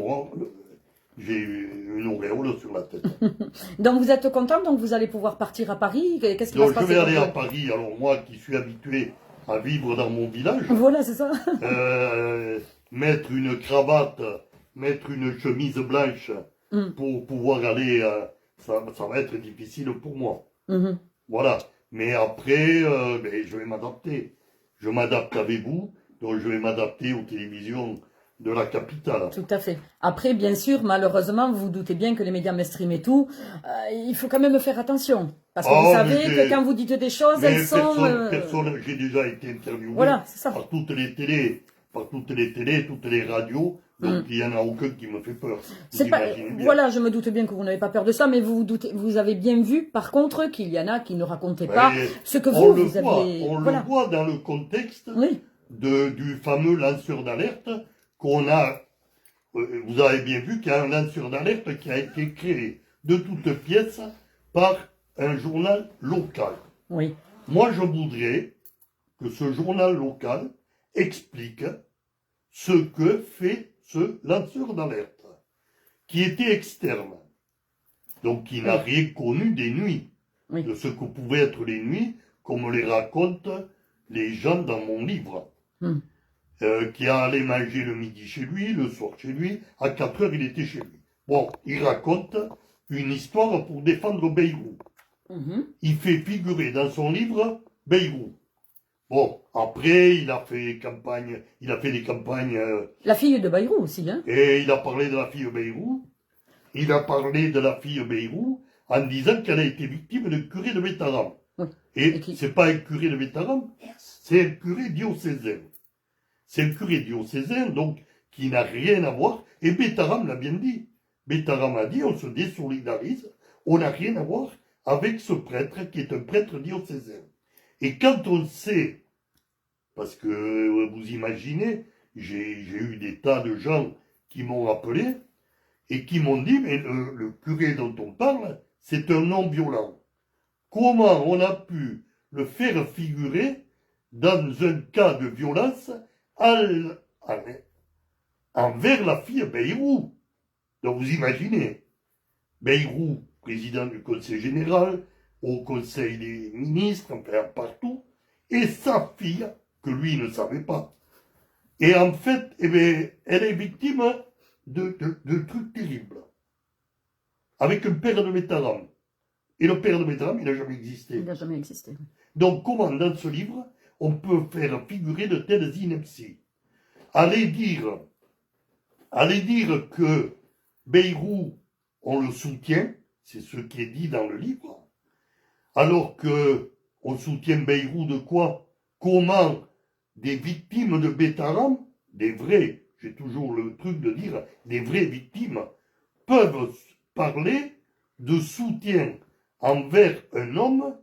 auréole sur la tête. Donc vous êtes content, donc vous allez pouvoir partir à Paris. Qu'est-ce qui va se passer? Je vais aller à Paris, alors moi qui suis habitué à vivre dans mon village, voilà, c'est ça. mettre une cravate, mettre une chemise blanche pour pouvoir aller, ça va être difficile pour moi. Voilà. Mais après, je vais m'adapter. Je m'adapte avec vous, donc je vais m'adapter aux télévisions de la capitale. Tout à fait. Après, bien sûr, malheureusement, vous vous doutez bien que les médias mainstream et tout, il faut quand même faire attention. Parce que vous savez que quand vous dites des choses, elles sont... J'ai déjà été interviewé voilà, c'est ça. par toutes les télés, toutes les radios, donc il n'y en a aucun qui me fait peur. Voilà, je me doute bien que vous n'avez pas peur de ça, mais vous avez bien vu, par contre, qu'il y en a qui ne racontaient pas ce que vous aviez... On le voit dans le contexte du fameux lanceur d'alerte qu'on a. Vous avez bien vu qu'il y a un lanceur d'alerte qui a été créé de toutes pièces par un journal local. Oui. Moi, je voudrais que ce journal local explique ce que fait ce lanceur d'alerte, qui était externe, donc qui n'a rien connu des nuits, de ce que pouvaient être les nuits, comme les racontent les gens dans mon livre. Qui allait manger le midi chez lui, le soir chez lui, à 4 heures il était chez lui. Bon, il raconte une histoire pour défendre Bayrou. Il fait figurer dans son livre Bayrou. Bon, après il a fait des campagnes... La fille de Bayrou aussi, hein. Et il a parlé de la fille Bayrou. Il a parlé de la fille Bayrou en disant qu'elle a été victime d'un curé de Bétarame. Et c'est pas un curé de Bétarame, c'est un curé diocésain. C'est le curé diocésain, donc, qui n'a rien à voir. Et Bétarame l'a bien dit. Bétarame a dit, on se désolidarise, on n'a rien à voir avec ce prêtre qui est un prêtre diocésain. Et quand on sait, parce que vous imaginez, j'ai eu des tas de gens qui m'ont appelé et qui m'ont dit, mais le curé dont on parle, c'est un non-violent. Comment on a pu le faire figurer dans un cas de violence envers la fille Bayrou? Donc vous imaginez, Bayrou, président du Conseil général, au Conseil des ministres, enfin partout, et sa fille, que lui ne savait pas. Et en fait, elle est victime de trucs terribles. Avec un père de Bétarame. Et le père de Bétarame, il n'a jamais existé. Il n'a jamais existé. Donc comment, dans ce livre, on peut faire figurer de telles inepties? Allez dire que Bayrou, on le soutient, c'est ce qui est dit dans le livre, alors que on soutient Bayrou de quoi? Comment des victimes de Bétarame, des vrais, j'ai toujours le truc de dire, des vraies victimes, peuvent parler de soutien envers un homme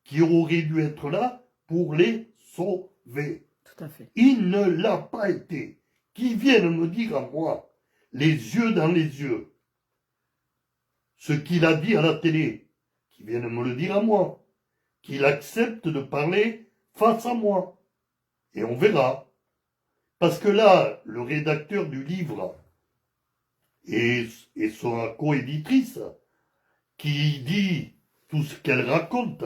qui aurait dû être là pour les sauver. Tout à fait. Il ne l'a pas été. Qui viennent me dire à moi, les yeux dans les yeux, ce qu'il a dit à la télé, qui viennent me le dire à moi, qu'il accepte de parler face à moi. Et on verra. Parce que là, le rédacteur du livre et sa coéditrice, qui dit tout ce qu'elle raconte,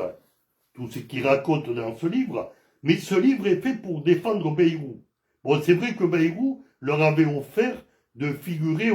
tout ce qu'il raconte dans ce livre, mais ce livre est fait pour défendre Bayrou. Bon, c'est vrai que Bayrou leur avait offert de figurer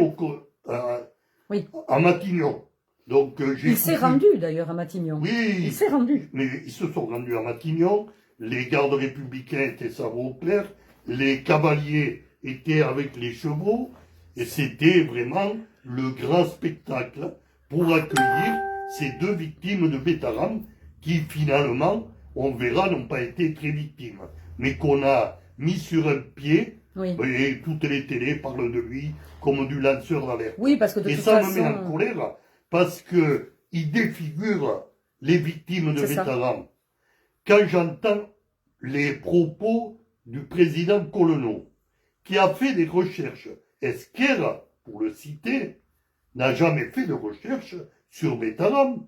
à Matignon. Donc, il s'est rendu d'ailleurs à Matignon. Oui, il s'est rendu. Mais ils se sont rendus à Matignon, les gardes républicains étaient savoir clair, les cavaliers étaient avec les chevaux, et c'était vraiment le grand spectacle pour accueillir ces deux victimes de Bétaram qui finalement, on verra, n'ont pas été très victimes, mais qu'on a mis sur un pied, Oui. Et toutes les télés parlent de lui comme du lanceur d'alerte. Oui, parce que de et toute ça façon... me met en colère, parce que il défigure les victimes de Bétaram. Quand j'entends les propos du président Colonneau, qui a fait des recherches, Esquerre, pour le citer, n'a jamais fait de recherche sur Bétaram.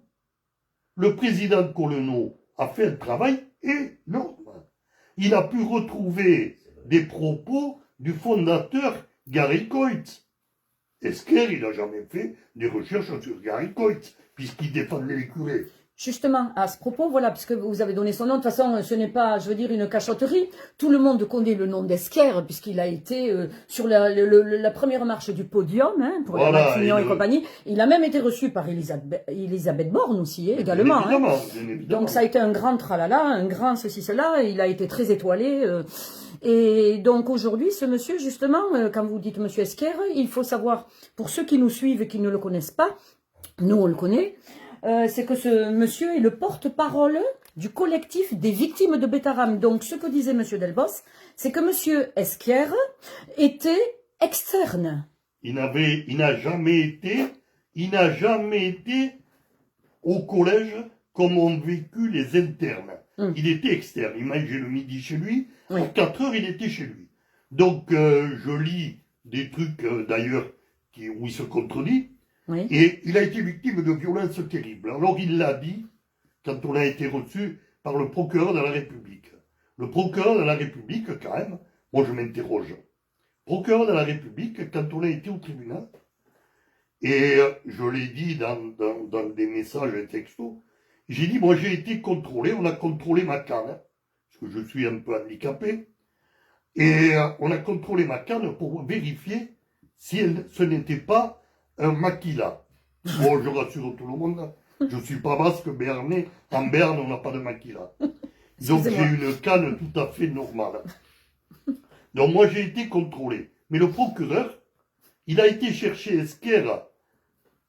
Le président Colonneau a fait un travail énorme. Il a pu retrouver des propos du fondateur Gary Coyte. Esquerre, il n'a jamais fait des recherches sur Gary Coyte, puisqu'il défendait les curés. Justement, à ce propos, voilà, puisque vous avez donné son nom, de toute façon, ce n'est pas, je veux dire, une cachotterie. Tout le monde connaît le nom d'Esquerre, puisqu'il a été sur la première marche du podium, hein, pour la Matignon et compagnie. Il a même été reçu par Elisabeth Borne aussi, également. Bien évidemment. Donc ça a été un grand tralala, un grand ceci, cela, il a été très étoilé. Et donc aujourd'hui, ce monsieur, justement, quand vous dites monsieur Esquerre, il faut savoir, pour ceux qui nous suivent et qui ne le connaissent pas, nous on le connaît, c'est que ce monsieur est le porte-parole du collectif des victimes de Bétaram. Donc, ce que disait monsieur Delbos, c'est que monsieur Esquerre était externe. Il n'a jamais été au collège comme ont vécu les internes. Il était externe. Il mangeait le midi chez lui. À 4 heures, il était chez lui. Donc, je lis des trucs, d'ailleurs, où il se contredit. Oui. Et il a été victime de violences terribles. Alors il l'a dit quand on a été reçu par le procureur de la République. Le procureur de la République, quand même, moi je m'interroge. Procureur de la République, quand on a été au tribunal, et je l'ai dit dans des messages et textos, j'ai dit, moi j'ai été contrôlé, on a contrôlé ma canne, parce que je suis un peu handicapé, et on a contrôlé ma canne pour vérifier si ce n'était pas un maquila. Bon, je rassure tout le monde, je ne suis pas basque béarnais. En Berne, on n'a pas de maquila. Donc j'ai une canne tout à fait normale. Donc moi, j'ai été contrôlé. Mais le procureur, il a été chercher Esquerre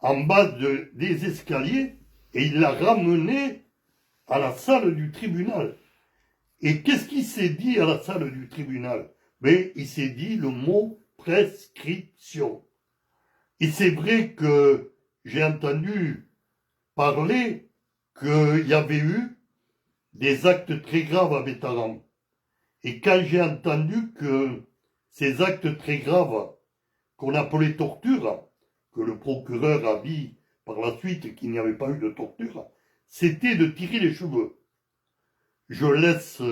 en bas des escaliers et il l'a ramené à la salle du tribunal. Et qu'est-ce qu'il s'est dit à la salle du tribunal? Mais il s'est dit le mot prescription. Et c'est vrai que j'ai entendu parler qu'il y avait eu des actes très graves à Bétaram. Et quand j'ai entendu que ces actes très graves, qu'on appelait torture, que le procureur a dit par la suite qu'il n'y avait pas eu de torture, c'était de tirer les cheveux. Je laisse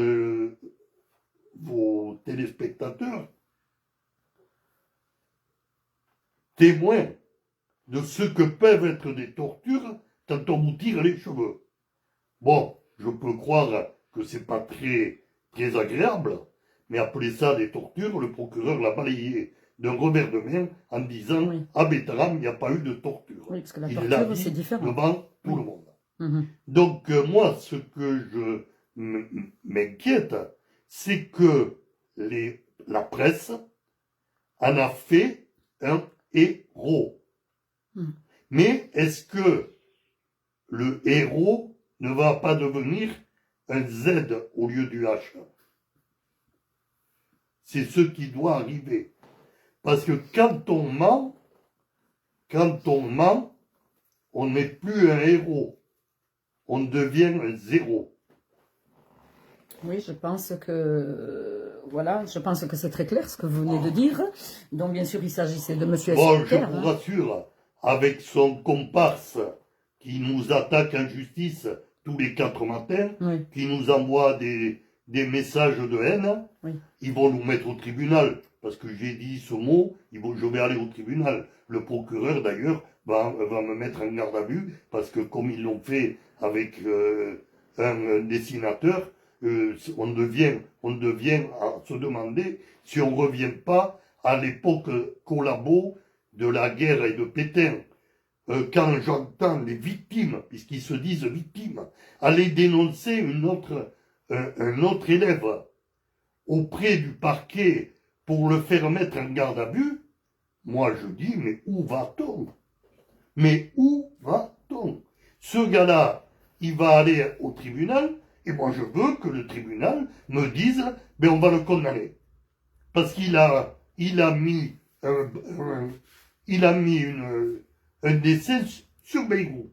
vos téléspectateurs témoins de ce que peuvent être des tortures quand on vous tire les cheveux. Bon, je peux croire que c'est pas très, très agréable, mais appeler ça des tortures, le procureur l'a balayé d'un revers de main en disant oui. À Bétaram, il n'y a pas eu de torture. Oui, parce que la torture, c'est différent. Devant tout le monde. Donc, moi, ce que je m'inquiète, c'est que la presse en a fait un héros. Mais est-ce que le héros ne va pas devenir un Z au lieu du H? C'est ce qui doit arriver. Parce que quand on ment, on n'est plus un héros. On devient un zéro. Oui, je pense que voilà, je pense que c'est très clair ce que vous venez de dire. Donc bien sûr, il s'agissait de Monsieur Bon, je vous rassure, avec son comparse qui nous attaque en justice tous les 4 matins, oui. Qui nous envoie des messages de haine, oui. Ils vont nous mettre au tribunal. Parce que j'ai dit ce mot, je vais aller au tribunal. Le procureur, d'ailleurs, va me mettre en garde à vue, parce que comme ils l'ont fait avec un dessinateur, on devient à se demander si on ne revient pas à l'époque collabo de la guerre et de Pétain. quand j'entends les victimes, puisqu'ils se disent victimes, aller dénoncer un autre élève auprès du parquet pour le faire mettre en garde à vue, moi je dis, mais où va-t-on? Mais où va-t-on? Ce gars-là, il va aller au tribunal, et moi je veux que le tribunal me dise, ben on va le condamner. Parce il a mis un décès sur Bayrou.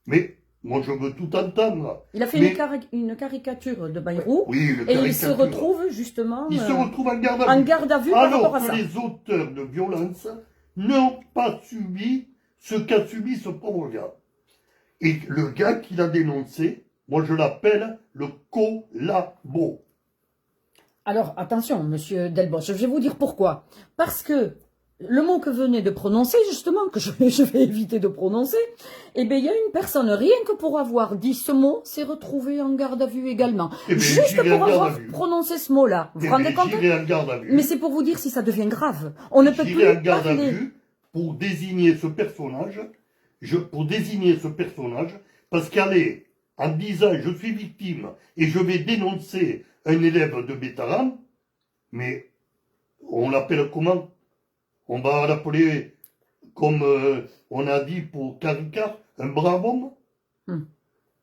Mais moi je veux tout entendre. Il a fait une caricature de Bayrou, oui, et il se retrouve justement il se retrouve en garde à vue, par rapport à alors que les auteurs de violence n'ont pas subi ce qu'a subi ce pauvre gars. Et le gars qui l'a dénoncé, moi je l'appelle le collabo. Alors, attention, monsieur Delbos, je vais vous dire pourquoi. Parce que le mot que venez de prononcer, justement, que je vais éviter de prononcer, eh bien, il y a une personne, rien que pour avoir dit ce mot, s'est retrouvée en garde à vue également. Juste pour avoir prononcé ce mot-là. Vous vous rendez compte? Mais c'est pour vous dire si ça devient grave. On ne peut plus en garde à vue pour désigner ce personnage, parce qu'aller en disant je suis victime et je vais dénoncer un élève de Bétaram, mais on l'appelle comment? On va l'appeler, comme on a dit pour Caricat, un brave homme.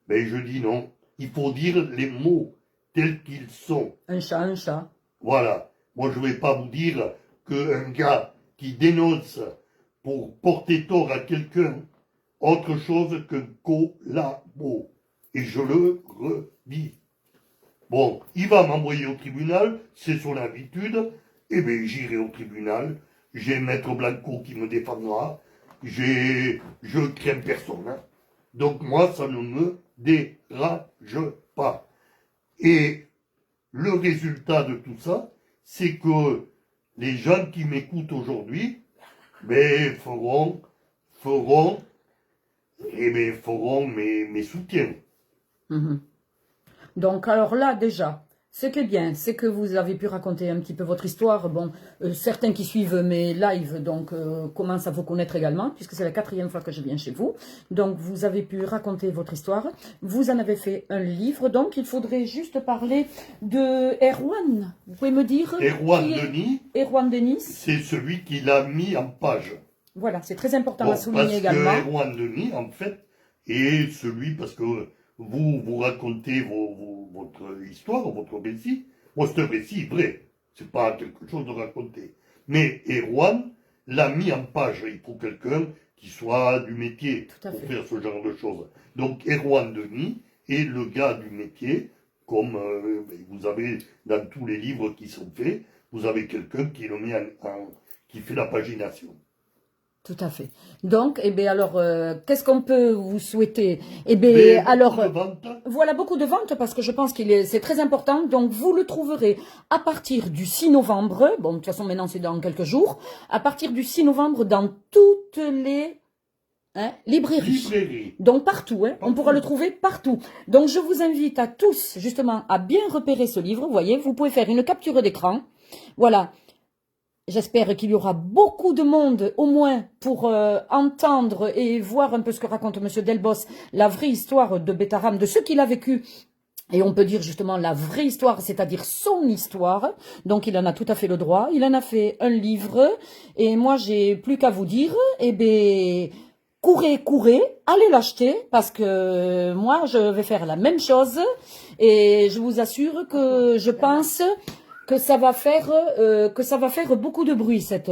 Mais je dis non, il faut dire les mots tels qu'ils sont. Un chat, un chat. Voilà. Moi, je ne vais pas vous dire qu'un gars qui dénonce pour porter tort à quelqu'un, autre chose qu'un collabo. Et je le redis. Bon, il va m'envoyer au tribunal, c'est son habitude. Eh bien, j'irai au tribunal. J'ai Maître Blanco qui me défendra. Je crains personne. Hein. Donc moi, ça ne me dérange pas. Et le résultat de tout ça, c'est que les gens qui m'écoutent aujourd'hui, ben, feront mes soutiens. Donc, alors là, déjà, ce qui est bien, c'est que vous avez pu raconter un petit peu votre histoire. Bon, certains qui suivent mes lives donc commencent à vous connaître également, puisque c'est la 4e fois que je viens chez vous. Donc, vous avez pu raconter votre histoire. Vous en avez fait un livre, donc il faudrait juste parler de Erwan. Vous pouvez me dire Erwan Denis, c'est celui qui l'a mis en page. Voilà, c'est très important à souligner également. Parce que Erwan Denis, en fait, est celui, parce que vous racontez votre histoire, votre récit. Moi, c'est un récit vrai. C'est pas quelque chose de raconter. Mais Erwan l'a mis en page. Il faut quelqu'un qui soit du métier pour faire ce genre de choses. Donc, Erwan Denis est le gars du métier, comme vous avez dans tous les livres qui sont faits, vous avez quelqu'un qui le met qui fait la pagination. Tout à fait. Donc, eh bien, alors, qu'est-ce qu'on peut vous souhaiter? Eh bien, alors, voilà, beaucoup de ventes, parce que je pense c'est très important. Donc, vous le trouverez à partir du 6 novembre. Bon, de toute façon, maintenant, c'est dans quelques jours. À partir du 6 novembre, dans toutes les librairies. Donc, partout, on pourra le trouver partout. Donc, je vous invite à tous, justement, à bien repérer ce livre. Vous voyez, vous pouvez faire une capture d'écran. Voilà. J'espère qu'il y aura beaucoup de monde, au moins, pour entendre et voir un peu ce que raconte M. Delbos, la vraie histoire de Bétaram, de ce qu'il a vécu. Et on peut dire justement la vraie histoire, c'est-à-dire son histoire. Donc il en a tout à fait le droit. Il en a fait un livre. Et moi, j'ai plus qu'à vous dire, eh bien, courez, allez l'acheter, parce que moi, je vais faire la même chose. Et je vous assure que je pense que ça va faire beaucoup de bruit cette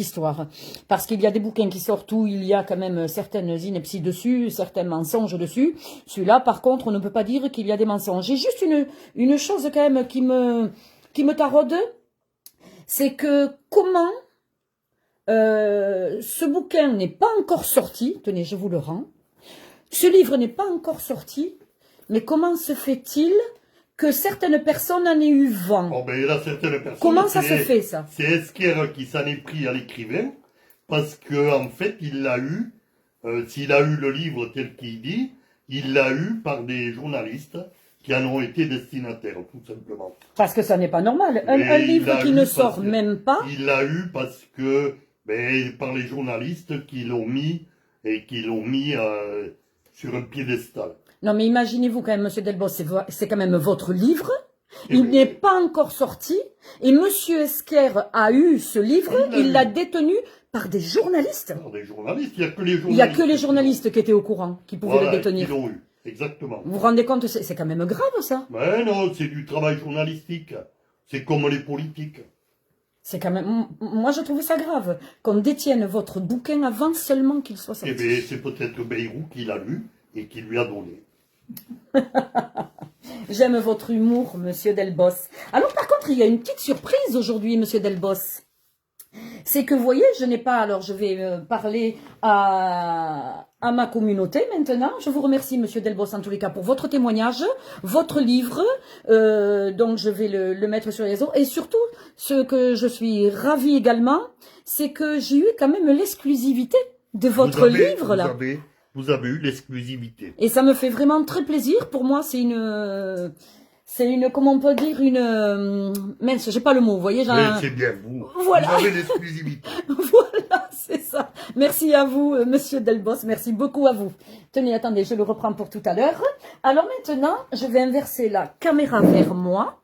histoire, parce qu'il y a des bouquins qui sortent où il y a quand même certaines inepties dessus, certains mensonges dessus. Celui-là, par contre, on ne peut pas dire qu'il y a des mensonges. J'ai juste une chose quand même qui me taraude, c'est que comment ce bouquin n'est pas encore sorti. Tenez, je vous le rends. Ce livre n'est pas encore sorti, mais comment se fait-il que certaines personnes en aient eu vent? Oh ben, il y a certaines personnes. Comment ça se fait, ça? C'est Esquerre qui s'en est pris à l'écrivain, parce que en fait, il l'a eu, s'il a eu le livre tel qu'il dit, il l'a eu par des journalistes qui en ont été destinataires, tout simplement. Parce que ça n'est pas normal. Un livre qui ne sort même pas. Il l'a eu parce que, par les journalistes qui l'ont mis et qui l'ont mis sur un piédestal. Non, mais imaginez-vous quand même, monsieur Delbos, c'est quand même votre livre. Eh Il bien, n'est pas encore sorti. Et monsieur Esquer a eu ce livre. Il l'a détenu par des journalistes. alors, des journalistes, il n'y a que les journalistes. Il n'y a que les journalistes qui étaient au courant, qui pouvaient Voilà, le détenir. qui l'ont eu, exactement. Vous vous rendez compte, c'est quand même grave, ça. Mais non, c'est du travail journalistique. C'est comme les politiques. C'est quand même... Moi, je trouve ça grave qu'on détienne votre bouquin avant seulement qu'il soit sorti. Eh bien, c'est peut-être Bayrou qui l'a lu et qui lui a donné. J'aime votre humour, monsieur Delbos. Alors, par contre, il y a une petite surprise aujourd'hui, monsieur Delbos. C'est que, vous voyez, je n'ai pas... Alors, je vais parler à ma communauté maintenant. Je vous remercie, monsieur Delbos, en tous les cas, pour votre témoignage, votre livre. Donc, je vais le mettre sur les réseaux. Et surtout, ce que je suis ravie également, c'est que j'ai eu quand même l'exclusivité de votre livre, là. Vous avez eu l'exclusivité. Et ça me fait vraiment très plaisir. Pour moi, c'est une, comment on peut dire, mince, j'ai pas le mot, vous voyez. C'est bien, voilà. Vous avez l'exclusivité. Voilà, c'est ça. Merci à vous, monsieur Delbos, merci beaucoup à vous. Tenez, attendez, je le reprends pour tout à l'heure. Alors maintenant, je vais inverser la caméra vers moi.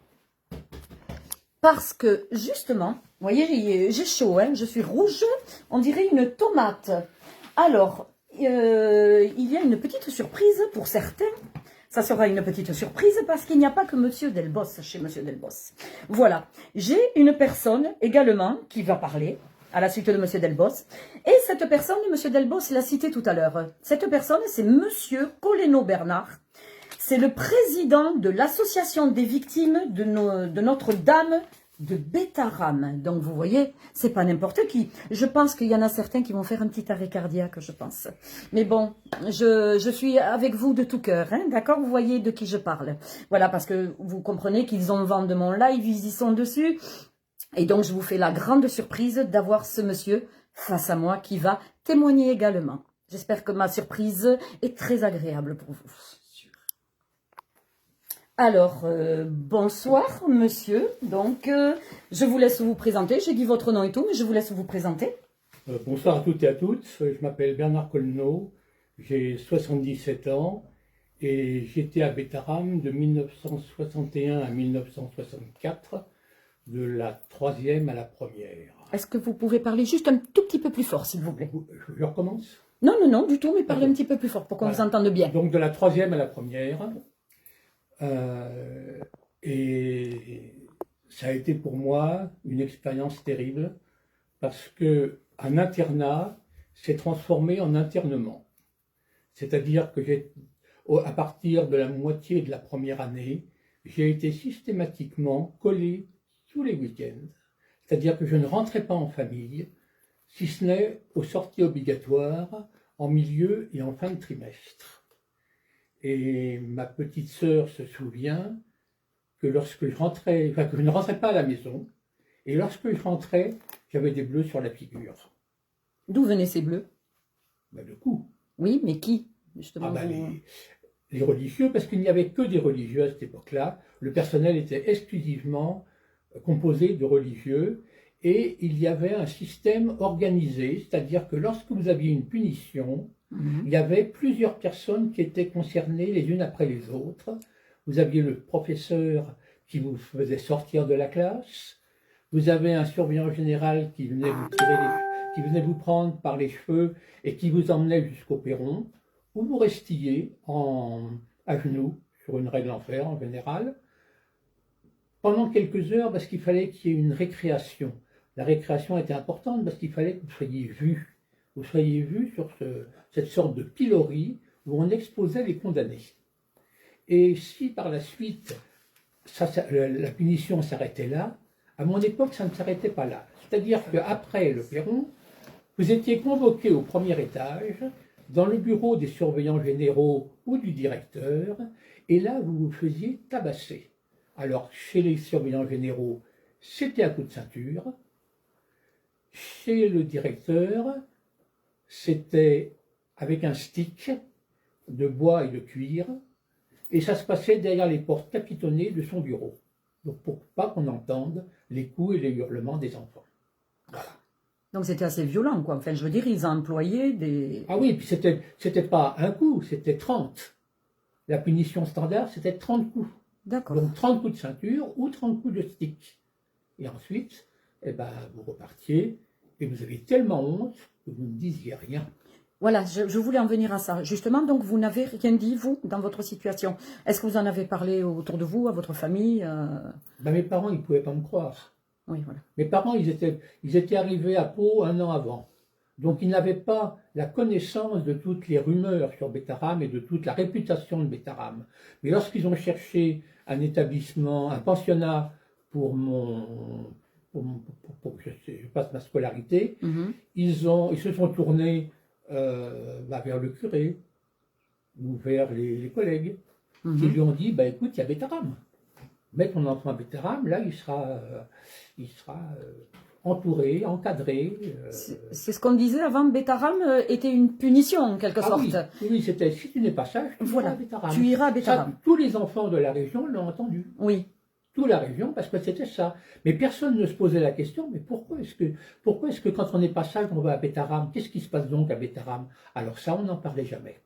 Parce que, justement, vous voyez, j'ai chaud, hein, je suis rouge, on dirait une tomate. Alors, il y a une petite surprise pour certains. Ça sera une petite surprise parce qu'il n'y a pas que monsieur Delbos chez monsieur Delbos. Voilà, j'ai une personne également qui va parler à la suite de monsieur Delbos. Et cette personne, monsieur Delbos l'a cité tout à l'heure. Cette personne, c'est monsieur Coleno Bernard. C'est le président de l'association des victimes de Notre-Dame de Bétarame. Donc vous voyez, c'est pas n'importe qui. Je pense qu'il y en a certains qui vont faire un petit arrêt cardiaque, je pense. Mais bon, je suis avec vous de tout cœur, hein, d'accord? Vous voyez de qui je parle. Voilà, parce que vous comprenez qu'ils ont vent de mon live, ils y sont dessus. Et donc je vous fais la grande surprise d'avoir ce monsieur face à moi qui va témoigner également. J'espère que ma surprise est très agréable pour vous. Alors, bonsoir, monsieur. Donc, je vous laisse vous présenter. J'ai dit votre nom et tout, mais je vous laisse vous présenter. Bonsoir à toutes et à toutes. Je m'appelle Bernard Coleno. J'ai 77 ans et j'étais à Bétarame de 1961 à 1964, de la 3e à la 1re. Est-ce que vous pouvez parler juste un tout petit peu plus fort, s'il vous plaît? Je recommence? Non, non, non, du tout, mais parlez un petit peu plus fort pour qu'on vous entende bien. Donc de la 3e à la 1re. Et ça a été pour moi une expérience terrible parce que un internat s'est transformé en internement. C'est-à-dire que à partir de la moitié de la 1re année, j'ai été systématiquement collé tous les week-ends. C'est-à-dire que je ne rentrais pas en famille, si ce n'est aux sorties obligatoires en milieu et en fin de trimestre. Et ma petite sœur se souvient que lorsque je rentrais, enfin que je ne rentrais pas à la maison, et lorsque je rentrais, j'avais des bleus sur la figure. D'où venaient ces bleus? Ben, le coup. Oui, mais qui justement les religieux, parce qu'il n'y avait que des religieux à cette époque-là. Le personnel était exclusivement composé de religieux, et il y avait un système organisé, c'est-à-dire que lorsque vous aviez une punition, il y avait plusieurs personnes qui étaient concernées les unes après les autres. Vous aviez le professeur qui vous faisait sortir de la classe. Vous avez un surveillant général qui venait qui venait vous prendre par les cheveux et qui vous emmenait jusqu'au perron, où vous restiez à genoux sur une règle en fer en général, pendant quelques heures parce qu'il fallait qu'il y ait une récréation. La récréation était importante parce qu'il fallait que vous soyez vus. Vous soyez vus sur cette sorte de pilori où on exposait les condamnés. Et si par la suite la punition s'arrêtait là, à mon époque ça ne s'arrêtait pas là. C'est-à-dire qu'après le perron, vous étiez convoqué au 1er étage, dans le bureau des surveillants généraux ou du directeur, et là vous vous faisiez tabasser. Alors chez les surveillants généraux, c'était à coup de ceinture. Chez le directeur, c'était avec un stick de bois et de cuir, et ça se passait derrière les portes capitonnées de son bureau, donc pour pas qu'on entende les coups et les hurlements des enfants. Voilà. Donc c'était assez violent, quoi. Enfin, je veux dire, ils ont employé des... Ah oui, puis c'était pas un coup, c'était 30. La punition standard, c'était 30 coups. D'accord. Donc 30 coups de ceinture ou 30 coups de stick. Et ensuite, eh ben, vous repartiez et vous avez tellement honte que vous ne disiez rien. Voilà, je voulais en venir à ça. Justement, donc vous n'avez rien dit, vous, dans votre situation. Est-ce que vous en avez parlé autour de vous, à votre famille Ben, mes parents, ils ne pouvaient pas me croire. Oui, voilà. Mes parents, ils étaient arrivés à Pau 1 an avant. Donc ils n'avaient pas la connaissance de toutes les rumeurs sur Betaram et de toute la réputation de Betaram. Mais lorsqu'ils ont cherché un établissement, un pensionnat pour que je passe ma scolarité, ils se sont tournés vers le curé ou vers les collègues qui lui ont dit, bah, écoute, il y a Betaram. Mets ton enfant à Betaram, là il sera entouré, encadré. C'est ce qu'on disait avant, Betaram était une punition en quelque sorte. Oui, c'était si tu n'es pas sage, tu iras à Betaram. Tu iras à Betaram. Ça, tous les enfants de la région l'ont entendu. Oui. Toute la région, parce que c'était ça. Mais personne ne se posait la question, mais pourquoi est-ce que quand on n'est pas sage, on va à Betaram? Qu'est-ce qui se passe donc à Betaram? Alors ça, on n'en parlait jamais.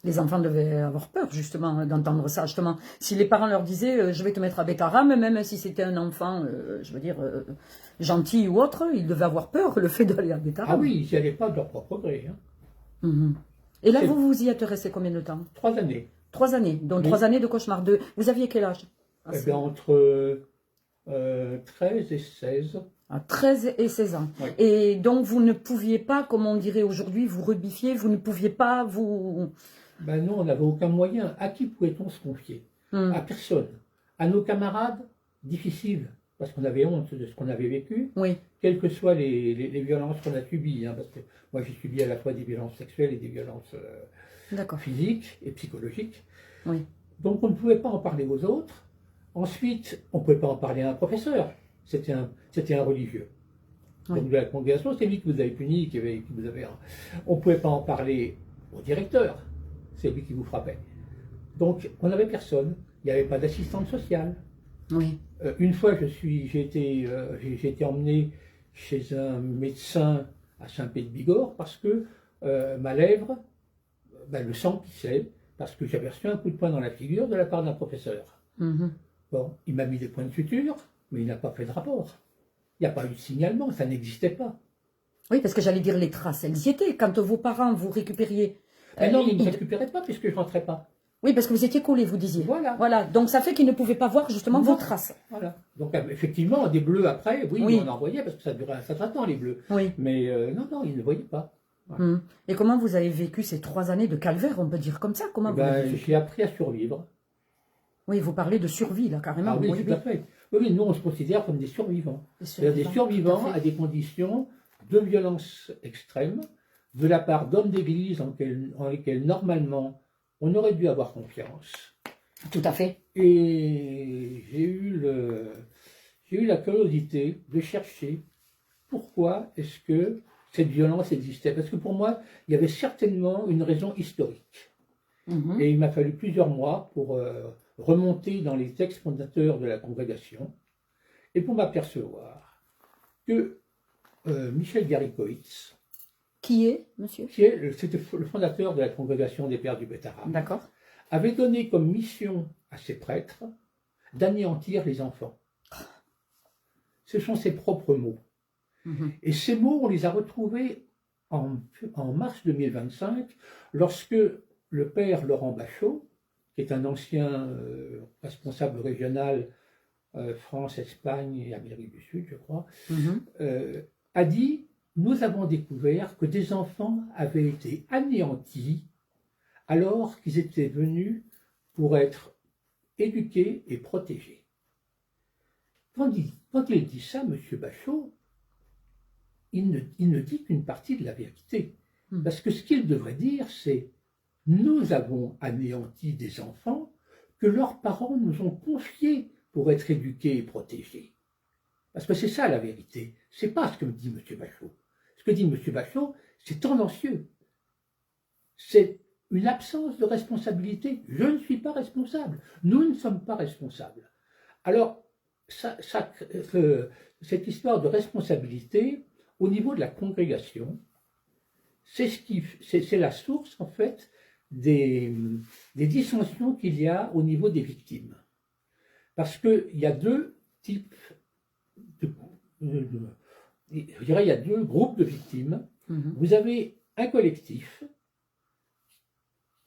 Les enfants devaient avoir peur, justement, d'entendre ça. Justement, si les parents leur disaient je vais te mettre à Betaram, même si c'était un enfant, je veux dire, gentil ou autre, ils devaient avoir peur, le fait d'aller à Betaram. Ah oui, ils n'y allaient pas de leur propre gré. Hein. Et là, vous y êtes resté combien de temps? 3 années. 3 années, donc 3 années de cauchemar. Vous aviez quel âge? Eh bien, entre 13 et 16. À 13 et 16 ans. Oui. Et donc, vous ne pouviez pas, comme on dirait aujourd'hui, vous rebiffier, vous ne pouviez pas vous... Ben non, on n'avait aucun moyen. À qui pouvait-on se confier? À personne. À nos camarades, difficile, parce qu'on avait honte de ce qu'on avait vécu, quelles que soient les violences qu'on a subies. Hein, parce que moi, j'ai subi à la fois des violences sexuelles et des violences physiques et psychologiques. Oui. Donc, on ne pouvait pas en parler aux autres. Ensuite, on ne pouvait pas en parler à un professeur. C'était un religieux. Donc, de la congrégation, c'est lui qui vous avait puni, on ne pouvait pas en parler au directeur. C'est lui qui vous frappait. Donc, on n'avait personne. Il n'y avait pas d'assistante sociale. Oui. Une fois, j'ai été emmené chez un médecin à Saint-Pé-de-Bigorre parce que ma lèvre, le sang pissait, parce que j'avais reçu un coup de poing dans la figure de la part d'un professeur. Bon, il m'a mis des points de suture, mais il n'a pas fait de rapport. Il n'y a pas eu de signalement, ça n'existait pas. Oui, parce que j'allais dire les traces, elles y étaient. Quand vos parents vous récupériez... non, ils ne me récupéraient pas puisque je ne rentrais pas. Oui, parce que vous étiez collés, vous disiez. Voilà. Donc ça fait qu'ils ne pouvaient pas voir justement vos traces. Voilà. Donc effectivement, des bleus après, oui. On en voyait parce que ça durait un certain temps, les bleus. Oui. Mais non, ils ne voyaient pas. Voilà. Et comment vous avez vécu ces 3 années de calvaire, on peut dire comme ça? Comment j'ai appris à survivre. Oui, vous parlez de survie, là, carrément. Ah oui, tout à fait. Oui, nous, on se considère comme des survivants. Des survivants à des conditions de violence extrême, de la part d'hommes d'église en lesquels, normalement, on aurait dû avoir confiance. Tout à fait. Et j'ai eu la curiosité de chercher pourquoi est-ce que cette violence existait. Parce que pour moi, il y avait certainement une raison historique. Et il m'a fallu plusieurs mois pour remonter dans les textes fondateurs de la congrégation et pour m'apercevoir que Michel Garikoïtz, qui est, monsieur? C'était le fondateur de la congrégation des Pères du Betaram. D'accord. Avait donné comme mission à ses prêtres d'anéantir les enfants. Ce sont ses propres mots. Et ces mots, on les a retrouvés en mars 2025, lorsque le père Laurent Bachot, qui est un ancien responsable régional France, Espagne et Amérique du Sud, je crois, a dit: nous avons découvert que des enfants avaient été anéantis alors qu'ils étaient venus pour être éduqués et protégés. Quand il dit ça, M. Bachot, il ne dit qu'une partie de la vérité. Parce que ce qu'il devrait dire, c'est: nous avons anéanti des enfants que leurs parents nous ont confiés pour être éduqués et protégés. Parce que c'est ça la vérité. C'est pas ce que me dit M. Bachot. Ce que dit M. Bachot, c'est tendancieux. C'est une absence de responsabilité. Je ne suis pas responsable. Nous ne sommes pas responsables. Alors, cette histoire de responsabilité, au niveau de la congrégation, c'est la source, en fait, des dissensions qu'il y a au niveau des victimes. Parce qu'il y a deux types je dirais, il y a deux groupes de victimes. Vous avez un collectif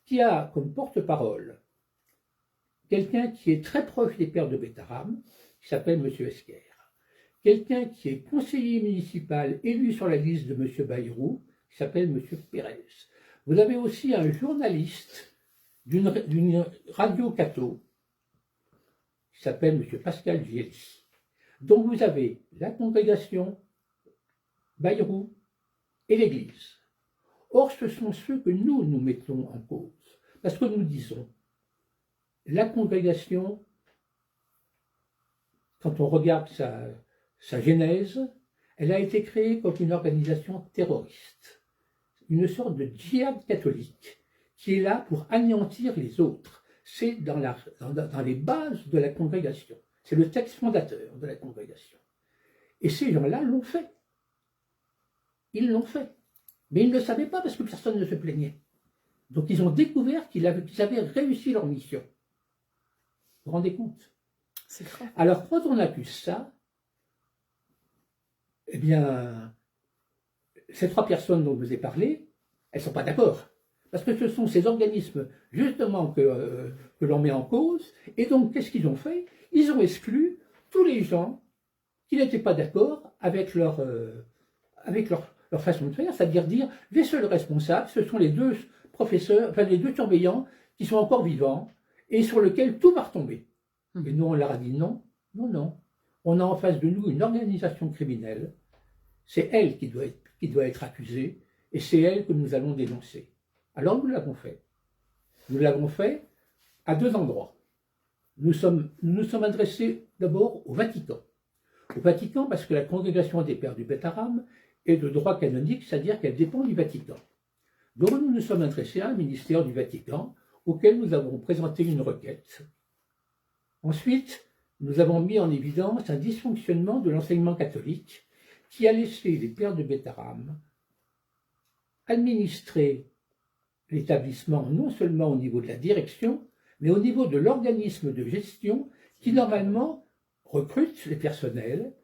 qui a comme porte-parole quelqu'un qui est très proche des pères de Betaram, qui s'appelle M. Esquer. Quelqu'un qui est conseiller municipal élu sur la liste de M. Bayrou, qui s'appelle M. Pérez. Vous avez aussi un journaliste d'une radio catho, qui s'appelle M. Pascal Gielly. Donc vous avez la congrégation, Bayrou et l'Église. Or, ce sont ceux que nous mettons en cause. Parce que nous disons, la congrégation, quand on regarde sa genèse, elle a été créée comme une organisation terroriste, une sorte de djihad catholique qui est là pour anéantir les autres. C'est dans les bases de la congrégation. C'est le texte fondateur de la congrégation. Et ces gens-là l'ont fait. Ils l'ont fait. Mais ils ne le savaient pas parce que personne ne se plaignait. Donc ils ont découvert qu'ils avaient réussi leur mission. Vous vous rendez compte? C'est grave. Alors quand on accuse ça, eh bien, ces trois personnes dont je vous ai parlé, elles ne sont pas d'accord. Parce que ce sont ces organismes, justement, que l'on met en cause. Et donc, qu'est-ce qu'ils ont fait? Ils ont exclu tous les gens qui n'étaient pas d'accord avec leur façon de faire, c'est-à-dire dire, les seuls responsables, ce sont les deux professeurs, enfin les deux surveillants qui sont encore vivants et sur lesquels tout va retomber. Et nous, on leur a dit non, non, non. On a en face de nous une organisation criminelle. C'est elle qui doit être accusée et c'est elle que nous allons dénoncer. Alors nous l'avons fait. Nous l'avons fait à deux endroits. Nous nous sommes adressés d'abord au Vatican. Au Vatican parce que la congrégation des pères du Betaram est de droit canonique, c'est-à-dire qu'elle dépend du Vatican. Donc nous nous sommes adressés à un ministère du Vatican auquel nous avons présenté une requête. Ensuite, nous avons mis en évidence un dysfonctionnement de l'enseignement catholique qui a laissé les pères de Betaram administrer l'établissement non seulement au niveau de la direction, mais au niveau de l'organisme de gestion qui normalement recrute les personnels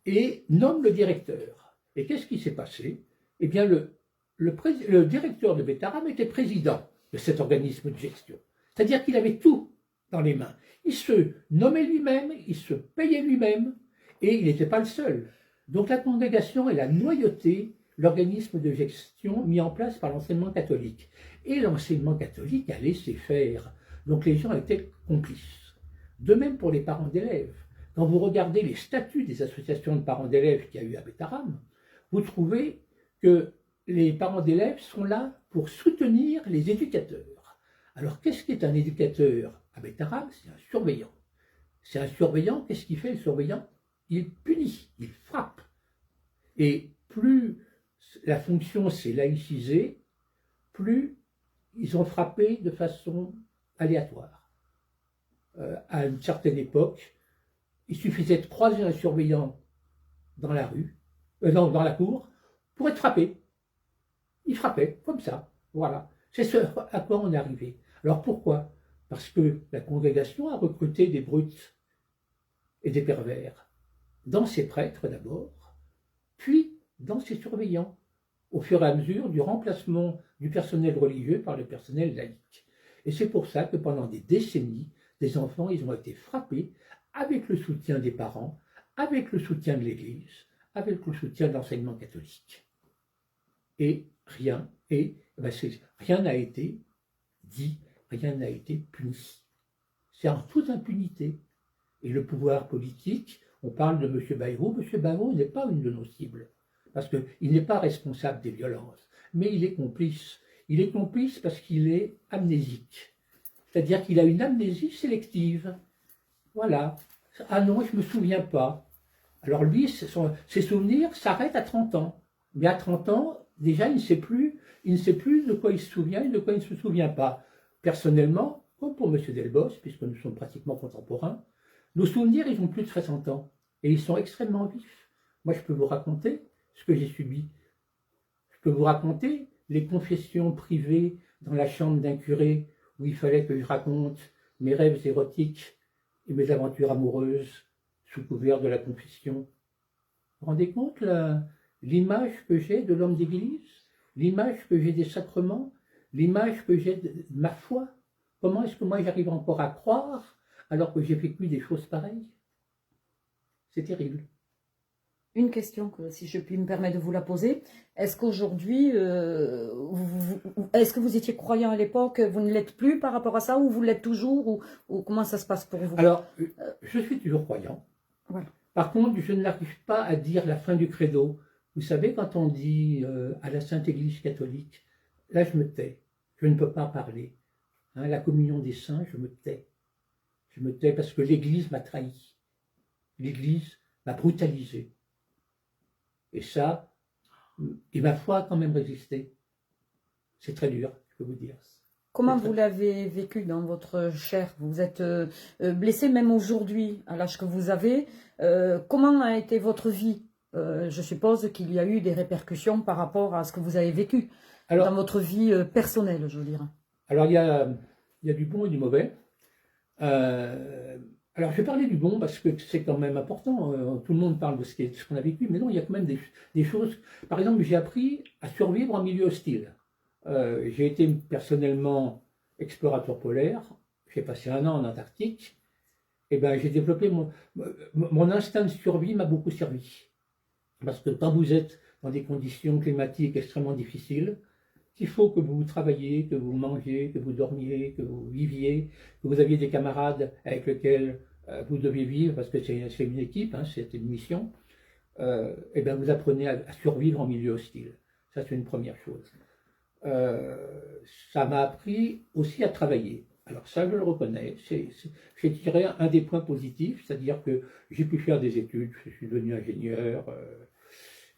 et nomme le directeur. Et qu'est-ce qui s'est passé? Eh bien, le directeur de Betaram était président de cet organisme de gestion. C'est-à-dire qu'il avait tout dans les mains. Il se nommait lui-même, il se payait lui-même, et il n'était pas le seul. Donc la congrégation, elle a noyauté l'organisme de gestion mis en place par l'enseignement catholique. Et l'enseignement catholique a laissé faire. Donc les gens étaient complices. De même pour les parents d'élèves. Quand vous regardez les statuts des associations de parents d'élèves qu'il y a eu à Betaram, vous trouvez que les parents d'élèves sont là pour soutenir les éducateurs. Alors qu'est-ce qu'est un éducateur à Betaram? C'est un surveillant. C'est un surveillant, qu'est-ce qu'il fait le surveillant? Il punit, il frappe. Et plus la fonction s'est laïcisée, plus ils ont frappé de façon aléatoire. À une certaine époque, il suffisait de croiser un surveillant dans la rue, dans la cour, pour être frappé. Il frappait, comme ça, voilà. C'est ce à quoi on est arrivé. Alors pourquoi? Parce que la congrégation a recruté des brutes et des pervers dans ses prêtres d'abord, puis dans ses surveillants, au fur et à mesure du remplacement du personnel religieux par le personnel laïque. Et c'est pour ça que pendant des décennies, des enfants, ils ont été frappés avec le soutien des parents, avec le soutien de l'Église, avec le soutien de l'enseignement catholique. Et rien n'a été dit, rien n'a été puni. C'est en toute impunité. Et le pouvoir politique, on parle de M. Bayrou. M. Bayrou n'est pas une de nos cibles, parce qu'il n'est pas responsable des violences, mais il est complice. Il est complice parce qu'il est amnésique. C'est-à-dire qu'il a une amnésie sélective. Voilà. Ah non, je ne me souviens pas. Alors lui, ses souvenirs s'arrêtent à 30 ans. Mais à 30 ans, déjà, il ne sait plus de quoi il se souvient et de quoi il ne se souvient pas. Personnellement, comme pour M. Delbos, puisque nous sommes pratiquement contemporains, nos souvenirs, ils ont plus de 60 ans. Et ils sont extrêmement vifs. Moi, je peux vous raconter ce que j'ai subi. Je peux vous raconter les confessions privées dans la chambre d'un curé où il fallait que je raconte mes rêves érotiques et mes aventures amoureuses sous couvert de la confession. Vous vous rendez compte l'image que j'ai de l'homme d'église, l'image que j'ai des sacrements, l'image que j'ai de ma foi? Comment est-ce que moi j'arrive encore à croire alors que j'ai vécu des choses pareilles? C'est terrible. Une question, si je puis me permettre de vous la poser. Est-ce qu'aujourd'hui, est-ce que vous étiez croyant à l'époque, vous ne l'êtes plus par rapport à ça, ou vous l'êtes toujours, ou comment ça se passe pour vous? Alors, je suis toujours croyant. Voilà. Par contre, je n'arrive pas à dire la fin du credo. Vous savez, quand on dit à la Sainte Église catholique, là je me tais, je ne peux pas parler. Hein, la communion des saints, je me tais. Je me tais parce que l'Église m'a trahi. L'Église m'a brutalisé. Et ça, et ma foi a quand même résisté. C'est très dur, je peux vous dire. Comment vous l'avez vécu dans votre chair? Vous êtes blessé même aujourd'hui, à l'âge que vous avez. Comment a été votre vie? Je suppose qu'il y a eu des répercussions par rapport à ce que vous avez vécu dans votre vie personnelle, je veux dire. Alors, il y a du bon et du mauvais. Alors, je vais parler du bon parce que c'est quand même important. Tout le monde parle de ce qu'on a vécu, mais non, il y a quand même des choses. Par exemple, j'ai appris à survivre en milieu hostile. J'ai été personnellement explorateur polaire. J'ai passé 1 an en Antarctique. Et ben, j'ai développé mon instinct de survie m'a beaucoup servi. Parce que quand vous êtes dans des conditions climatiques extrêmement difficiles, il faut que vous travailliez, que vous mangiez, que vous dormiez, que vous viviez, que vous aviez des camarades avec lesquels vous deviez vivre, parce que c'est une équipe, hein, c'est une mission, et bien vous apprenez à survivre en milieu hostile. Ça, c'est une première chose. Ça m'a appris aussi à travailler. Alors ça, je le reconnais, j'ai tiré un des points positifs, c'est-à-dire que j'ai pu faire des études, je suis devenu ingénieur,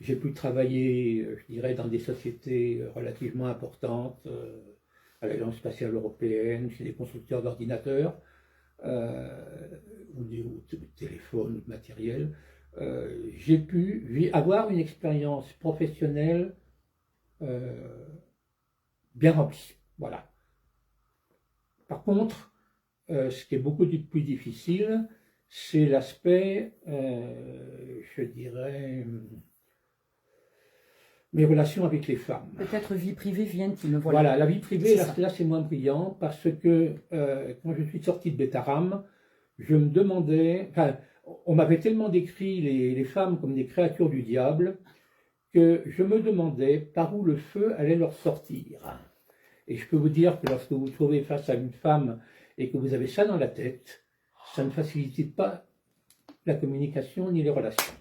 j'ai pu travailler, je dirais, dans des sociétés relativement importantes, à l'Agence spatiale européenne, chez des constructeurs d'ordinateurs, ou de téléphones, ou de matériel. J'ai pu avoir une expérience professionnelle bien remplie. Voilà. Par contre, ce qui est beaucoup plus difficile, c'est l'aspect, je dirais, mes relations avec les femmes. Peut-être vie privée, vie intime. Voilà, la vie privée, là c'est moins brillant, parce que quand je suis sorti de Betaram, je me demandais, enfin, on m'avait tellement décrit les femmes comme des créatures du diable, que je me demandais par où le feu allait leur sortir. Et je peux vous dire que lorsque vous vous trouvez face à une femme et que vous avez ça dans la tête, ça ne facilite pas la communication ni les relations.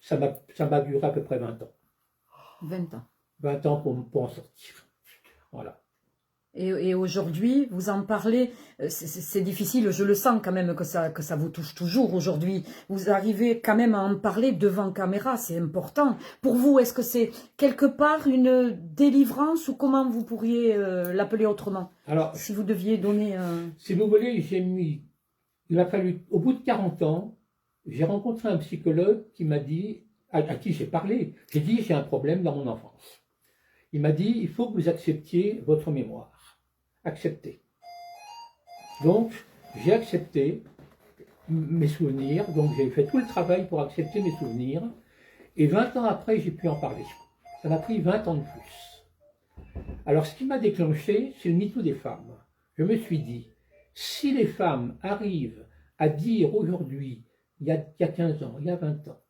Ça m'a duré à peu près 20 ans. 20 ans. 20 ans pour en sortir. Voilà. Et aujourd'hui, vous en parlez, c'est difficile, je le sens quand même que ça vous touche toujours aujourd'hui. Vous arrivez quand même à en parler devant caméra, c'est important. Pour vous, est-ce que c'est quelque part une délivrance ou comment vous pourriez l'appeler autrement? Alors, si vous deviez donner un... Si vous voulez, il m'a fallu, au bout de 40 ans, j'ai rencontré un psychologue qui m'a dit, à qui j'ai parlé, j'ai dit j'ai un problème dans mon enfance. Il m'a dit il faut que vous acceptiez votre mémoire. Accepter. Donc, j'ai accepté mes souvenirs, donc j'ai fait tout le travail pour accepter mes souvenirs, et 20 ans après, j'ai pu en parler. Ça m'a pris 20 ans de plus. Alors, ce qui m'a déclenché, c'est le MeToo des femmes. Je me suis dit, si les femmes arrivent à dire aujourd'hui, il y a 15 ans, il y a 20 ans,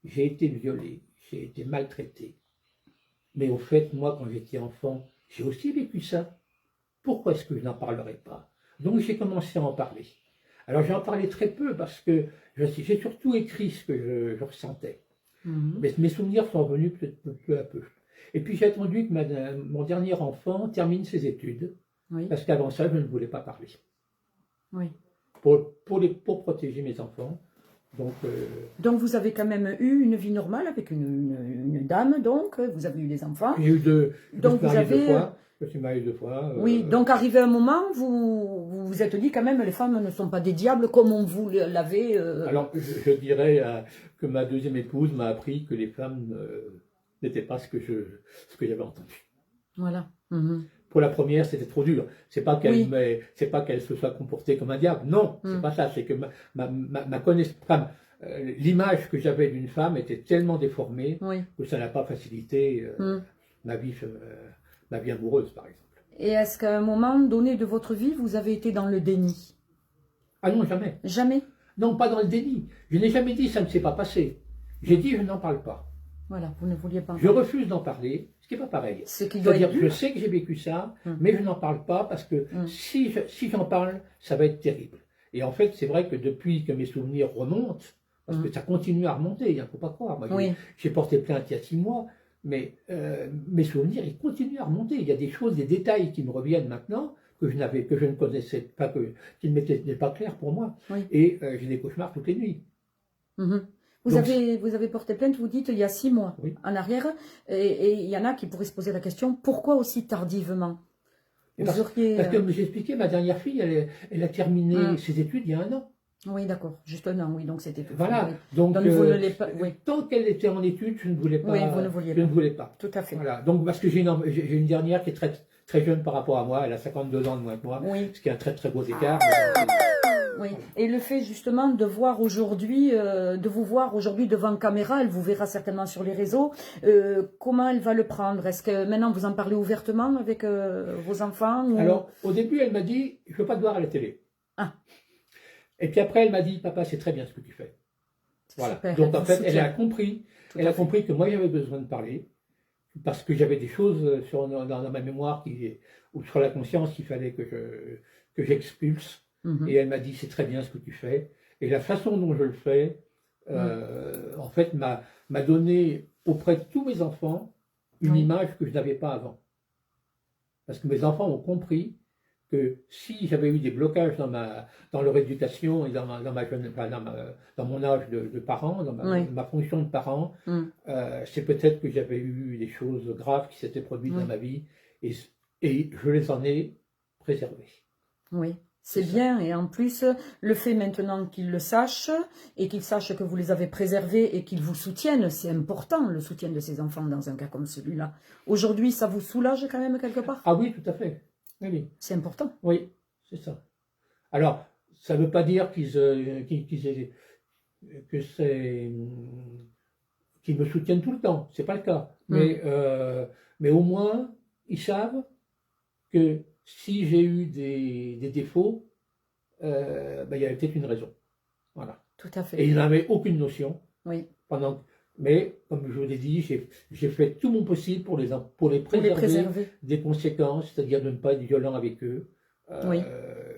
j'ai été violée, j'ai été maltraitée, mais au fait, moi, quand j'étais enfant, j'ai aussi vécu ça. Pourquoi est-ce que je n'en parlerai pas? Donc j'ai commencé à en parler. Alors j'en parlais très peu parce que j'ai surtout écrit ce que je ressentais. Mais mes souvenirs sont venus peu à peu. Et puis j'ai attendu que mon dernier enfant termine ses études, parce qu'avant ça, je ne voulais pas parler. Oui. Pour protéger mes enfants. Donc vous avez quand même eu une vie normale avec une dame, donc vous avez eu des enfants. J'ai eu deux donc vous avez fois. Je me suis marié 2 fois. Oui, donc arrivé un moment, vous vous êtes dit quand même, les femmes ne sont pas des diables comme on vous l'avait... Alors, je dirais que ma deuxième épouse m'a appris que les femmes n'étaient pas ce que j'avais entendu. Voilà. Mhm. Pour la première, c'était trop dur. C'est pas qu'elle Oui. c'est pas qu'elle se soit comportée comme un diable. Non, c'est pas ça. C'est que ma connaissance, enfin, l'image que j'avais d'une femme était tellement déformée Oui. que ça n'a pas facilité ma vie, ma vie amoureuse, par exemple. Et est-ce qu'à un moment donné de votre vie, vous avez été dans le déni? Ah non, jamais. Jamais? Non, pas dans le déni. Je n'ai jamais dit ça ne s'est pas passé. J'ai dit je n'en parle pas. Voilà, vous ne vouliez pas en Je parler. refuse d'en parler, ce qui n'est pas pareil. Ce qui doit C'est-à-dire être que je dur. sais que j'ai vécu ça, mais je n'en parle pas parce que si j'en parle, ça va être terrible. Et en fait, c'est vrai que depuis que mes souvenirs remontent, parce que ça continue à remonter, il ne faut pas croire. Moi, Oui. j'ai porté plainte il y a 6 mois, mais mes souvenirs, ils continuent à remonter. Il y a des choses, des détails qui me reviennent maintenant que je ne connaissais pas, qui ne m'étaient pas clairs pour moi. Oui. Et j'ai des cauchemars toutes les nuits. Mhm. Donc, Vous avez porté plainte, vous dites, il y a 6 mois Oui. en arrière, et il y en a qui pourraient se poser la question, pourquoi aussi tardivement? Vous auriez... Parce que j'ai expliqué, ma dernière fille, elle a terminé ses études il y a 1 an. Oui, d'accord, juste un an, oui, donc c'était tout. Voilà, Oui. donc vous ne l'avez pas... Oui, tant qu'elle était en études, je ne voulais pas. Oui, vous ne vouliez je ne pas. voulais pas. Tout à fait. Voilà, donc parce que j'ai une dernière qui est très, très jeune par rapport à moi, elle a 52 ans de moins que moi, Oui. ce qui est un très très beau écart. Oui, et le fait justement de voir aujourd'hui, de vous voir aujourd'hui devant caméra, elle vous verra certainement sur les réseaux, comment elle va le prendre? Est-ce que maintenant vous en parlez ouvertement avec vos enfants ou... Alors, au début, elle m'a dit, je ne veux pas te voir à la télé. Ah. Et puis après, elle m'a dit, papa, c'est très bien ce que tu fais. Voilà. Super, Donc elle en vous fait, soutient. elle a compris, que moi j'avais besoin de parler, parce que j'avais des choses dans ma mémoire ou sur la conscience qu'il fallait que j'expulse. Et elle m'a dit, c'est très bien ce que tu fais. Et la façon dont je le fais, en fait, m'a donné auprès de tous mes enfants une image que je n'avais pas avant. Parce que mes enfants ont compris que si j'avais eu des blocages dans leur éducation et dans mon âge de parent, dans ma fonction de parent, c'est peut-être que j'avais eu des choses graves qui s'étaient produites dans ma vie et je les en ai préservées. Oui. C'est bien, et en plus, le fait maintenant qu'ils le sachent, et qu'ils sachent que vous les avez préservés et qu'ils vous soutiennent, c'est important, le soutien de ces enfants dans un cas comme celui-là. Aujourd'hui, ça vous soulage quand même quelque part? Ah oui, tout à fait. Oui. C'est important. Oui, c'est ça. Alors, ça ne veut pas dire qu'ils me soutiennent tout le temps, c'est pas le cas. Mais au moins, ils savent que si j'ai eu des défauts, il y avait peut-être une raison. Voilà. Tout à fait. Et ils n'avaient aucune notion. Oui. Mais, comme je vous l'ai dit, j'ai fait tout mon possible pour les préserver des conséquences, c'est-à-dire de ne pas être violent avec eux. Oui.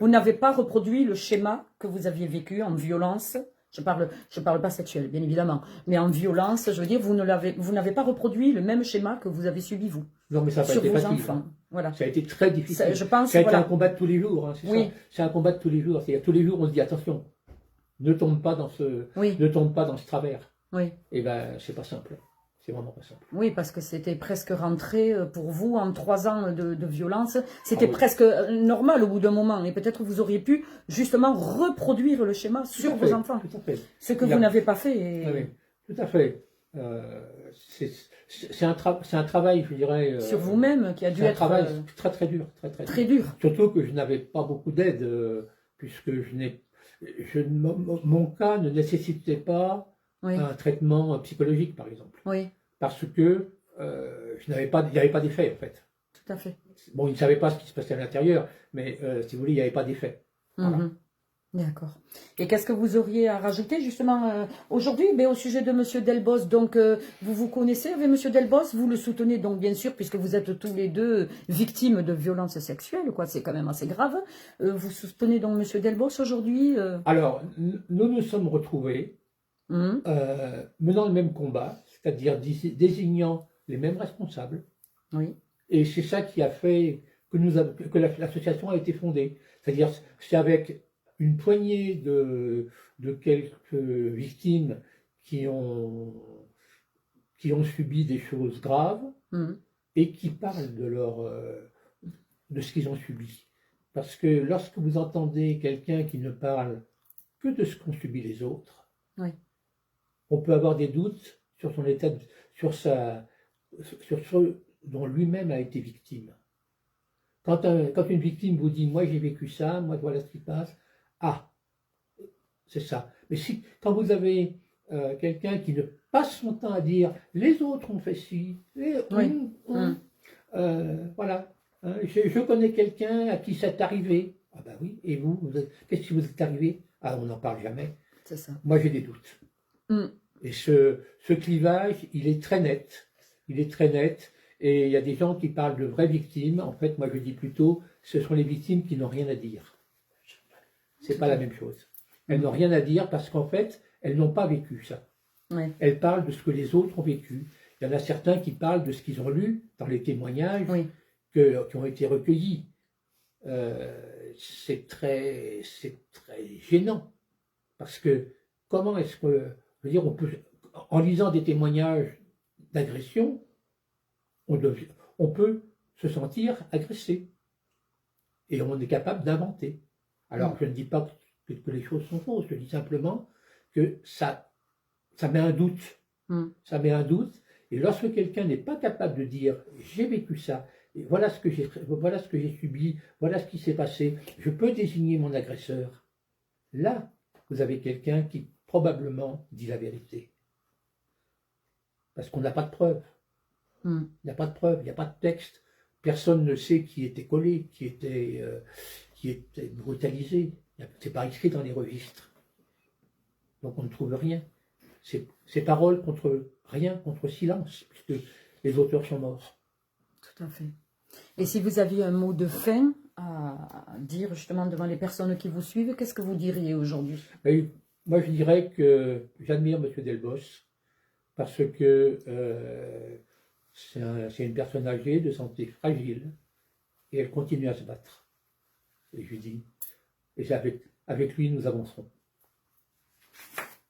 Vous n'avez pas reproduit le schéma que vous aviez vécu en violence. Je parle pas sexuel, bien évidemment, mais en violence, je veux dire, vous n'avez pas reproduit le même schéma que vous avez subi vous. Non, mais ça n'a pas été facile. Enfants. Voilà. Ça a été très difficile. Je pense, ça a été un combat de tous les jours. Hein, oui. C'est un combat de tous les jours. C'est-à-dire tous les jours, on se dit attention, ne tombe pas dans ce travers. Oui. Et ben, c'est pas simple. C'est vraiment pas simple. Oui, parce que c'était presque rentré pour vous en 3 ans de violence. C'était presque normal au bout d'un moment. Et peut-être vous auriez pu justement reproduire le schéma sur vos enfants. Tout à fait. Ce que vous n'avez pas fait. Oui, tout à fait. C'est un travail, je dirais. Sur vous-même qui a dû être. Un travail très très dur. Très dur. Surtout que je n'avais pas beaucoup d'aide, puisque mon cas ne nécessitait pas un traitement psychologique, par exemple. Oui. Parce que il n'y avait pas d'effet, en fait. Tout à fait. Bon, ils ne savaient pas ce qui se passait à l'intérieur, mais si vous voulez, il n'y avait pas d'effet. Voilà. D'accord. Et qu'est-ce que vous auriez à rajouter justement aujourd'hui au sujet de M. Delbos? Donc, vous connaissez avec M. Delbos, vous le soutenez donc bien sûr, puisque vous êtes tous les deux victimes de violences sexuelles, quoi. C'est quand même assez grave. Vous soutenez donc M. Delbos aujourd'hui? Alors, nous nous sommes retrouvés menant le même combat, c'est-à-dire désignant les mêmes responsables. Oui. Et c'est ça qui a fait que l'association a été fondée. C'est-à-dire, c'est avec une poignée de quelques victimes qui ont subi des choses graves et qui parlent de de ce qu'ils ont subi. Parce que lorsque vous entendez quelqu'un qui ne parle que de ce qu'ont subi les autres, oui. On peut avoir des doutes sur son état, sur ce dont lui-même a été victime. Quand une victime vous dit « moi j'ai vécu ça, moi voilà ce qui passe », ah, c'est ça. Mais quand vous avez quelqu'un qui ne passe son temps à dire « les autres ont fait ci », voilà. Je connais quelqu'un à qui c'est arrivé. Ah ben oui, et vous qu'est-ce qui vous est arrivé? Ah, on n'en parle jamais. C'est ça. Moi j'ai des doutes. Et ce clivage, il est très net. Il est très net. Et il y a des gens qui parlent de vraies victimes. En fait, moi je dis plutôt, ce sont les victimes qui n'ont rien à dire. C'est pas la même chose. Elles n'ont rien à dire parce qu'en fait, elles n'ont pas vécu ça. Ouais. Elles parlent de ce que les autres ont vécu. Il y en a certains qui parlent de ce qu'ils ont lu dans les témoignages qui ont été recueillis. C'est très gênant. Parce que comment est-ce que, je veux dire, en lisant des témoignages d'agression, on peut se sentir agressé. Et on est capable d'inventer. Alors, je ne dis pas que les choses sont fausses, je dis simplement que ça met un doute. Ça met un doute. Et lorsque quelqu'un n'est pas capable de dire « j'ai vécu ça, et voilà ce que j'ai subi, voilà ce qui s'est passé, je peux désigner mon agresseur », là, vous avez quelqu'un qui probablement dit la vérité. Parce qu'on n'a pas de preuves. Il n'y a pas de preuves, il n'y a pas de texte. Personne ne sait qui était collé, qui était brutalisé. C'est pas écrit dans les registres. Donc on ne trouve rien. C'est parole contre rien, contre silence, puisque les auteurs sont morts. Tout à fait. Et si vous aviez un mot de fin à dire justement devant les personnes qui vous suivent, qu'est-ce que vous diriez aujourd'hui? Moi je dirais que j'admire M. Delbos, parce que c'est une personne âgée, de santé fragile, et elle continue à se battre. Et je dis, et avec lui nous avancerons.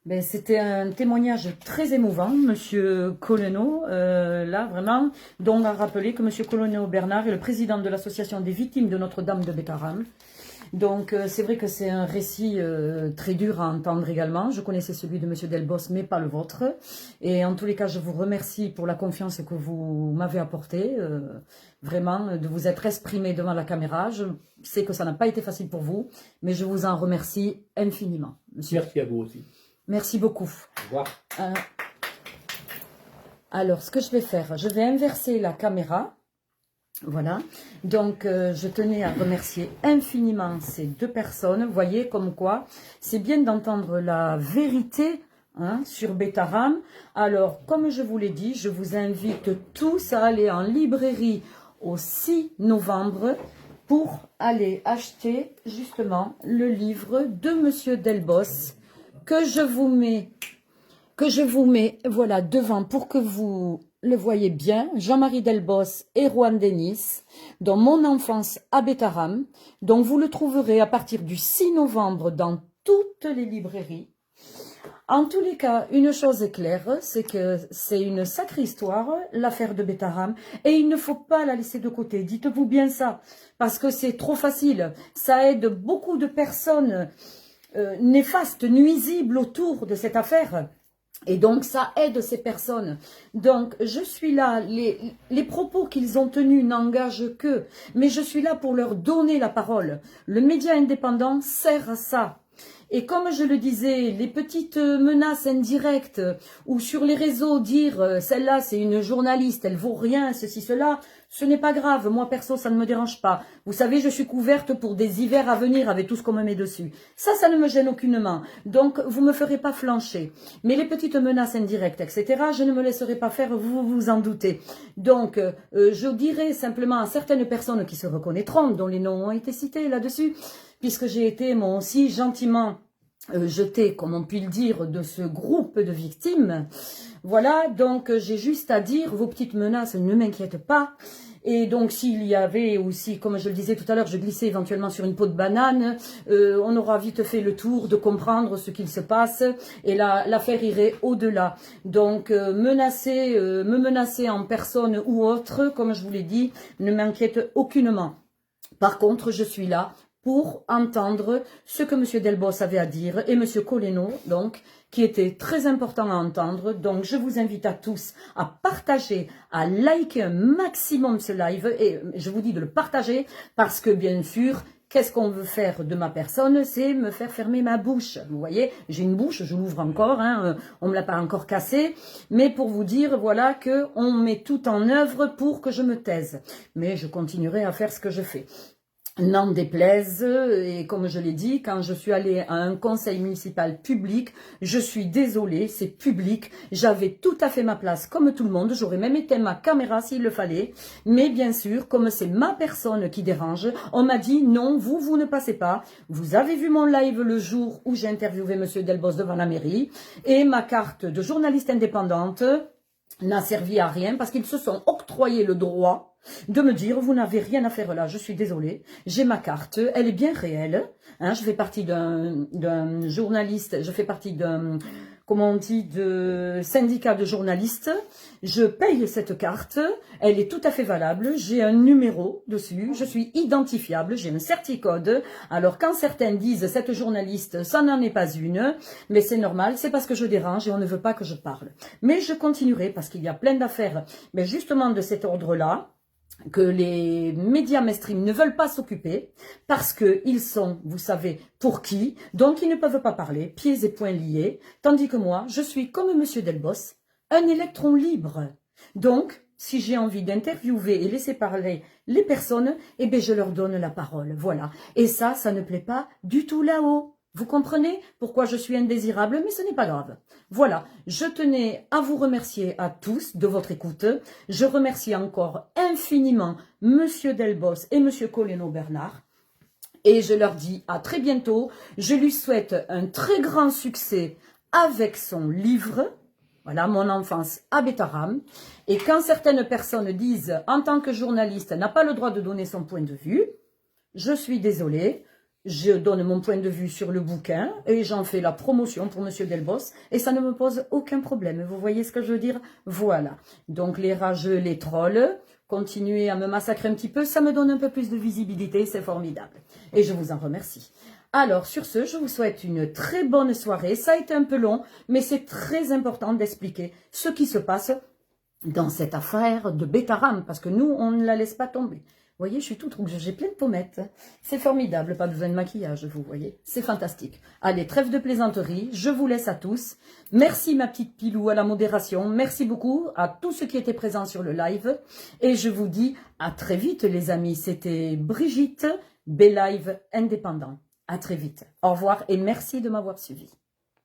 Ben, c'était un témoignage très émouvant, Monsieur Colonneau, là vraiment, dont on a rappelé que Monsieur Colonneau Bernard est le président de l'association des victimes de Notre-Dame de Bétharram. Donc c'est vrai que c'est un récit très dur à entendre également. Je connaissais celui de Monsieur Delbos, mais pas le vôtre. Et en tous les cas, je vous remercie pour la confiance que vous m'avez apportée, vraiment, de vous être exprimé devant la caméra. Je sais que ça n'a pas été facile pour vous, mais je vous en remercie infiniment, monsieur. Merci à vous aussi. Merci beaucoup. Au revoir. Alors, ce que je vais faire, je vais inverser la caméra. Voilà. Donc, je tenais à remercier infiniment ces deux personnes. Vous voyez, comme quoi, c'est bien d'entendre la vérité sur Bétharram. Alors, comme je vous l'ai dit, je vous invite tous à aller en librairie au 6 novembre pour aller acheter justement le livre de Monsieur Delbos, que je vous mets voilà devant pour que vous le voyez bien. Jean-Marie Delbos et Rohan Dennis, dans Mon enfance à Bétharram. Donc vous le trouverez à partir du 6 novembre dans toutes les librairies. En tous les cas, une chose est claire, c'est que c'est une sacrée histoire, l'affaire de Bétharram, et il ne faut pas la laisser de côté. Dites-vous bien ça, parce que c'est trop facile. Ça aide beaucoup de personnes néfastes, nuisibles autour de cette affaire. Et donc, ça aide ces personnes. Donc, je suis là, les propos qu'ils ont tenus n'engagent que, mais je suis là pour leur donner la parole. Le média indépendant sert à ça. Et comme je le disais, les petites menaces indirectes ou sur les réseaux dire celle-là c'est une journaliste, elle vaut rien, ceci, cela, ce n'est pas grave. Moi perso, ça ne me dérange pas. Vous savez, je suis couverte pour des hivers à venir avec tout ce qu'on me met dessus. Ça ne me gêne aucunement. Donc, vous me ferez pas flancher. Mais les petites menaces indirectes, etc., je ne me laisserai pas faire, vous vous en doutez. Donc, je dirais simplement à certaines personnes qui se reconnaîtront, dont les noms ont été cités là-dessus, puisque j'ai été moi aussi gentiment jetée, comme on peut le dire, de ce groupe de victimes. Voilà, donc j'ai juste à dire, vos petites menaces ne m'inquiètent pas. Et donc s'il y avait aussi, comme je le disais tout à l'heure, je glissais éventuellement sur une peau de banane, on aura vite fait le tour de comprendre ce qu'il se passe et l'affaire irait au-delà. Donc me menacer en personne ou autre, comme je vous l'ai dit, ne m'inquiète aucunement. Par contre, je suis là pour entendre ce que M. Delbos avait à dire et M. Coleno, donc, qui était très important à entendre. Donc, je vous invite à tous à partager, à liker un maximum ce live. Et je vous dis de le partager parce que, bien sûr, qu'est-ce qu'on veut faire de ma personne? C'est me faire fermer ma bouche. Vous voyez, j'ai une bouche, je l'ouvre encore, hein, on ne me l'a pas encore cassée. Mais pour vous dire, voilà, qu'on met tout en œuvre pour que je me taise. Mais je continuerai à faire ce que je fais. N'en déplaise, et comme je l'ai dit, quand je suis allée à un conseil municipal public, je suis désolée, c'est public, j'avais tout à fait ma place comme tout le monde, j'aurais même éteint ma caméra s'il le fallait, mais bien sûr, comme c'est ma personne qui dérange, on m'a dit non, vous ne passez pas, vous avez vu mon live le jour où j'ai interviewé M. Delbos devant la mairie, et ma carte de journaliste indépendante n'a servi à rien parce qu'ils se sont octroyés le droit de me dire, vous n'avez rien à faire là, je suis désolée, j'ai ma carte, elle est bien réelle, hein, je fais partie d'un journaliste, je fais partie d'un, comment on dit, de syndicat de journalistes, je paye cette carte, elle est tout à fait valable, j'ai un numéro dessus, je suis identifiable, j'ai un certicode, alors quand certains disent, cette journaliste, ça n'en est pas une, mais c'est normal, c'est parce que je dérange et on ne veut pas que je parle. Mais je continuerai parce qu'il y a plein d'affaires, mais justement de cet ordre-là, que les médias mainstream ne veulent pas s'occuper parce qu'ils sont, vous savez, pour qui, donc ils ne peuvent pas parler, pieds et poings liés, tandis que moi, je suis comme M. Delbos, un électron libre. Donc, si j'ai envie d'interviewer et laisser parler les personnes, eh bien je leur donne la parole, voilà. Et ça ne plaît pas du tout là-haut. Vous comprenez pourquoi je suis indésirable, mais ce n'est pas grave. Voilà, je tenais à vous remercier à tous de votre écoute. Je remercie encore infiniment Monsieur Delbos et Monsieur Coleno Bernard. Et je leur dis à très bientôt. Je lui souhaite un très grand succès avec son livre. Voilà, mon enfance à Bétaram. Et quand certaines personnes disent, en tant que journaliste, n'a pas le droit de donner son point de vue, je suis désolée. Je donne mon point de vue sur le bouquin et j'en fais la promotion pour Monsieur Delbos et ça ne me pose aucun problème. Vous voyez ce que je veux dire? Voilà. Donc les rageux, les trolls, continuez à me massacrer un petit peu, ça me donne un peu plus de visibilité, c'est formidable. Et je vous en remercie. Alors sur ce, je vous souhaite une très bonne soirée. Ça a été un peu long, mais c'est très important d'expliquer ce qui se passe dans cette affaire de Bétaram parce que nous, on ne la laisse pas tomber. Vous voyez, je suis toute rouge, j'ai plein de pommettes. C'est formidable, pas besoin de maquillage, vous voyez. C'est fantastique. Allez, trêve de plaisanterie, je vous laisse à tous. Merci ma petite Pilou à la modération. Merci beaucoup à tous ceux qui étaient présents sur le live. Et je vous dis à très vite les amis. C'était Brigitte, B-Live indépendant. À très vite. Au revoir et merci de m'avoir suivi.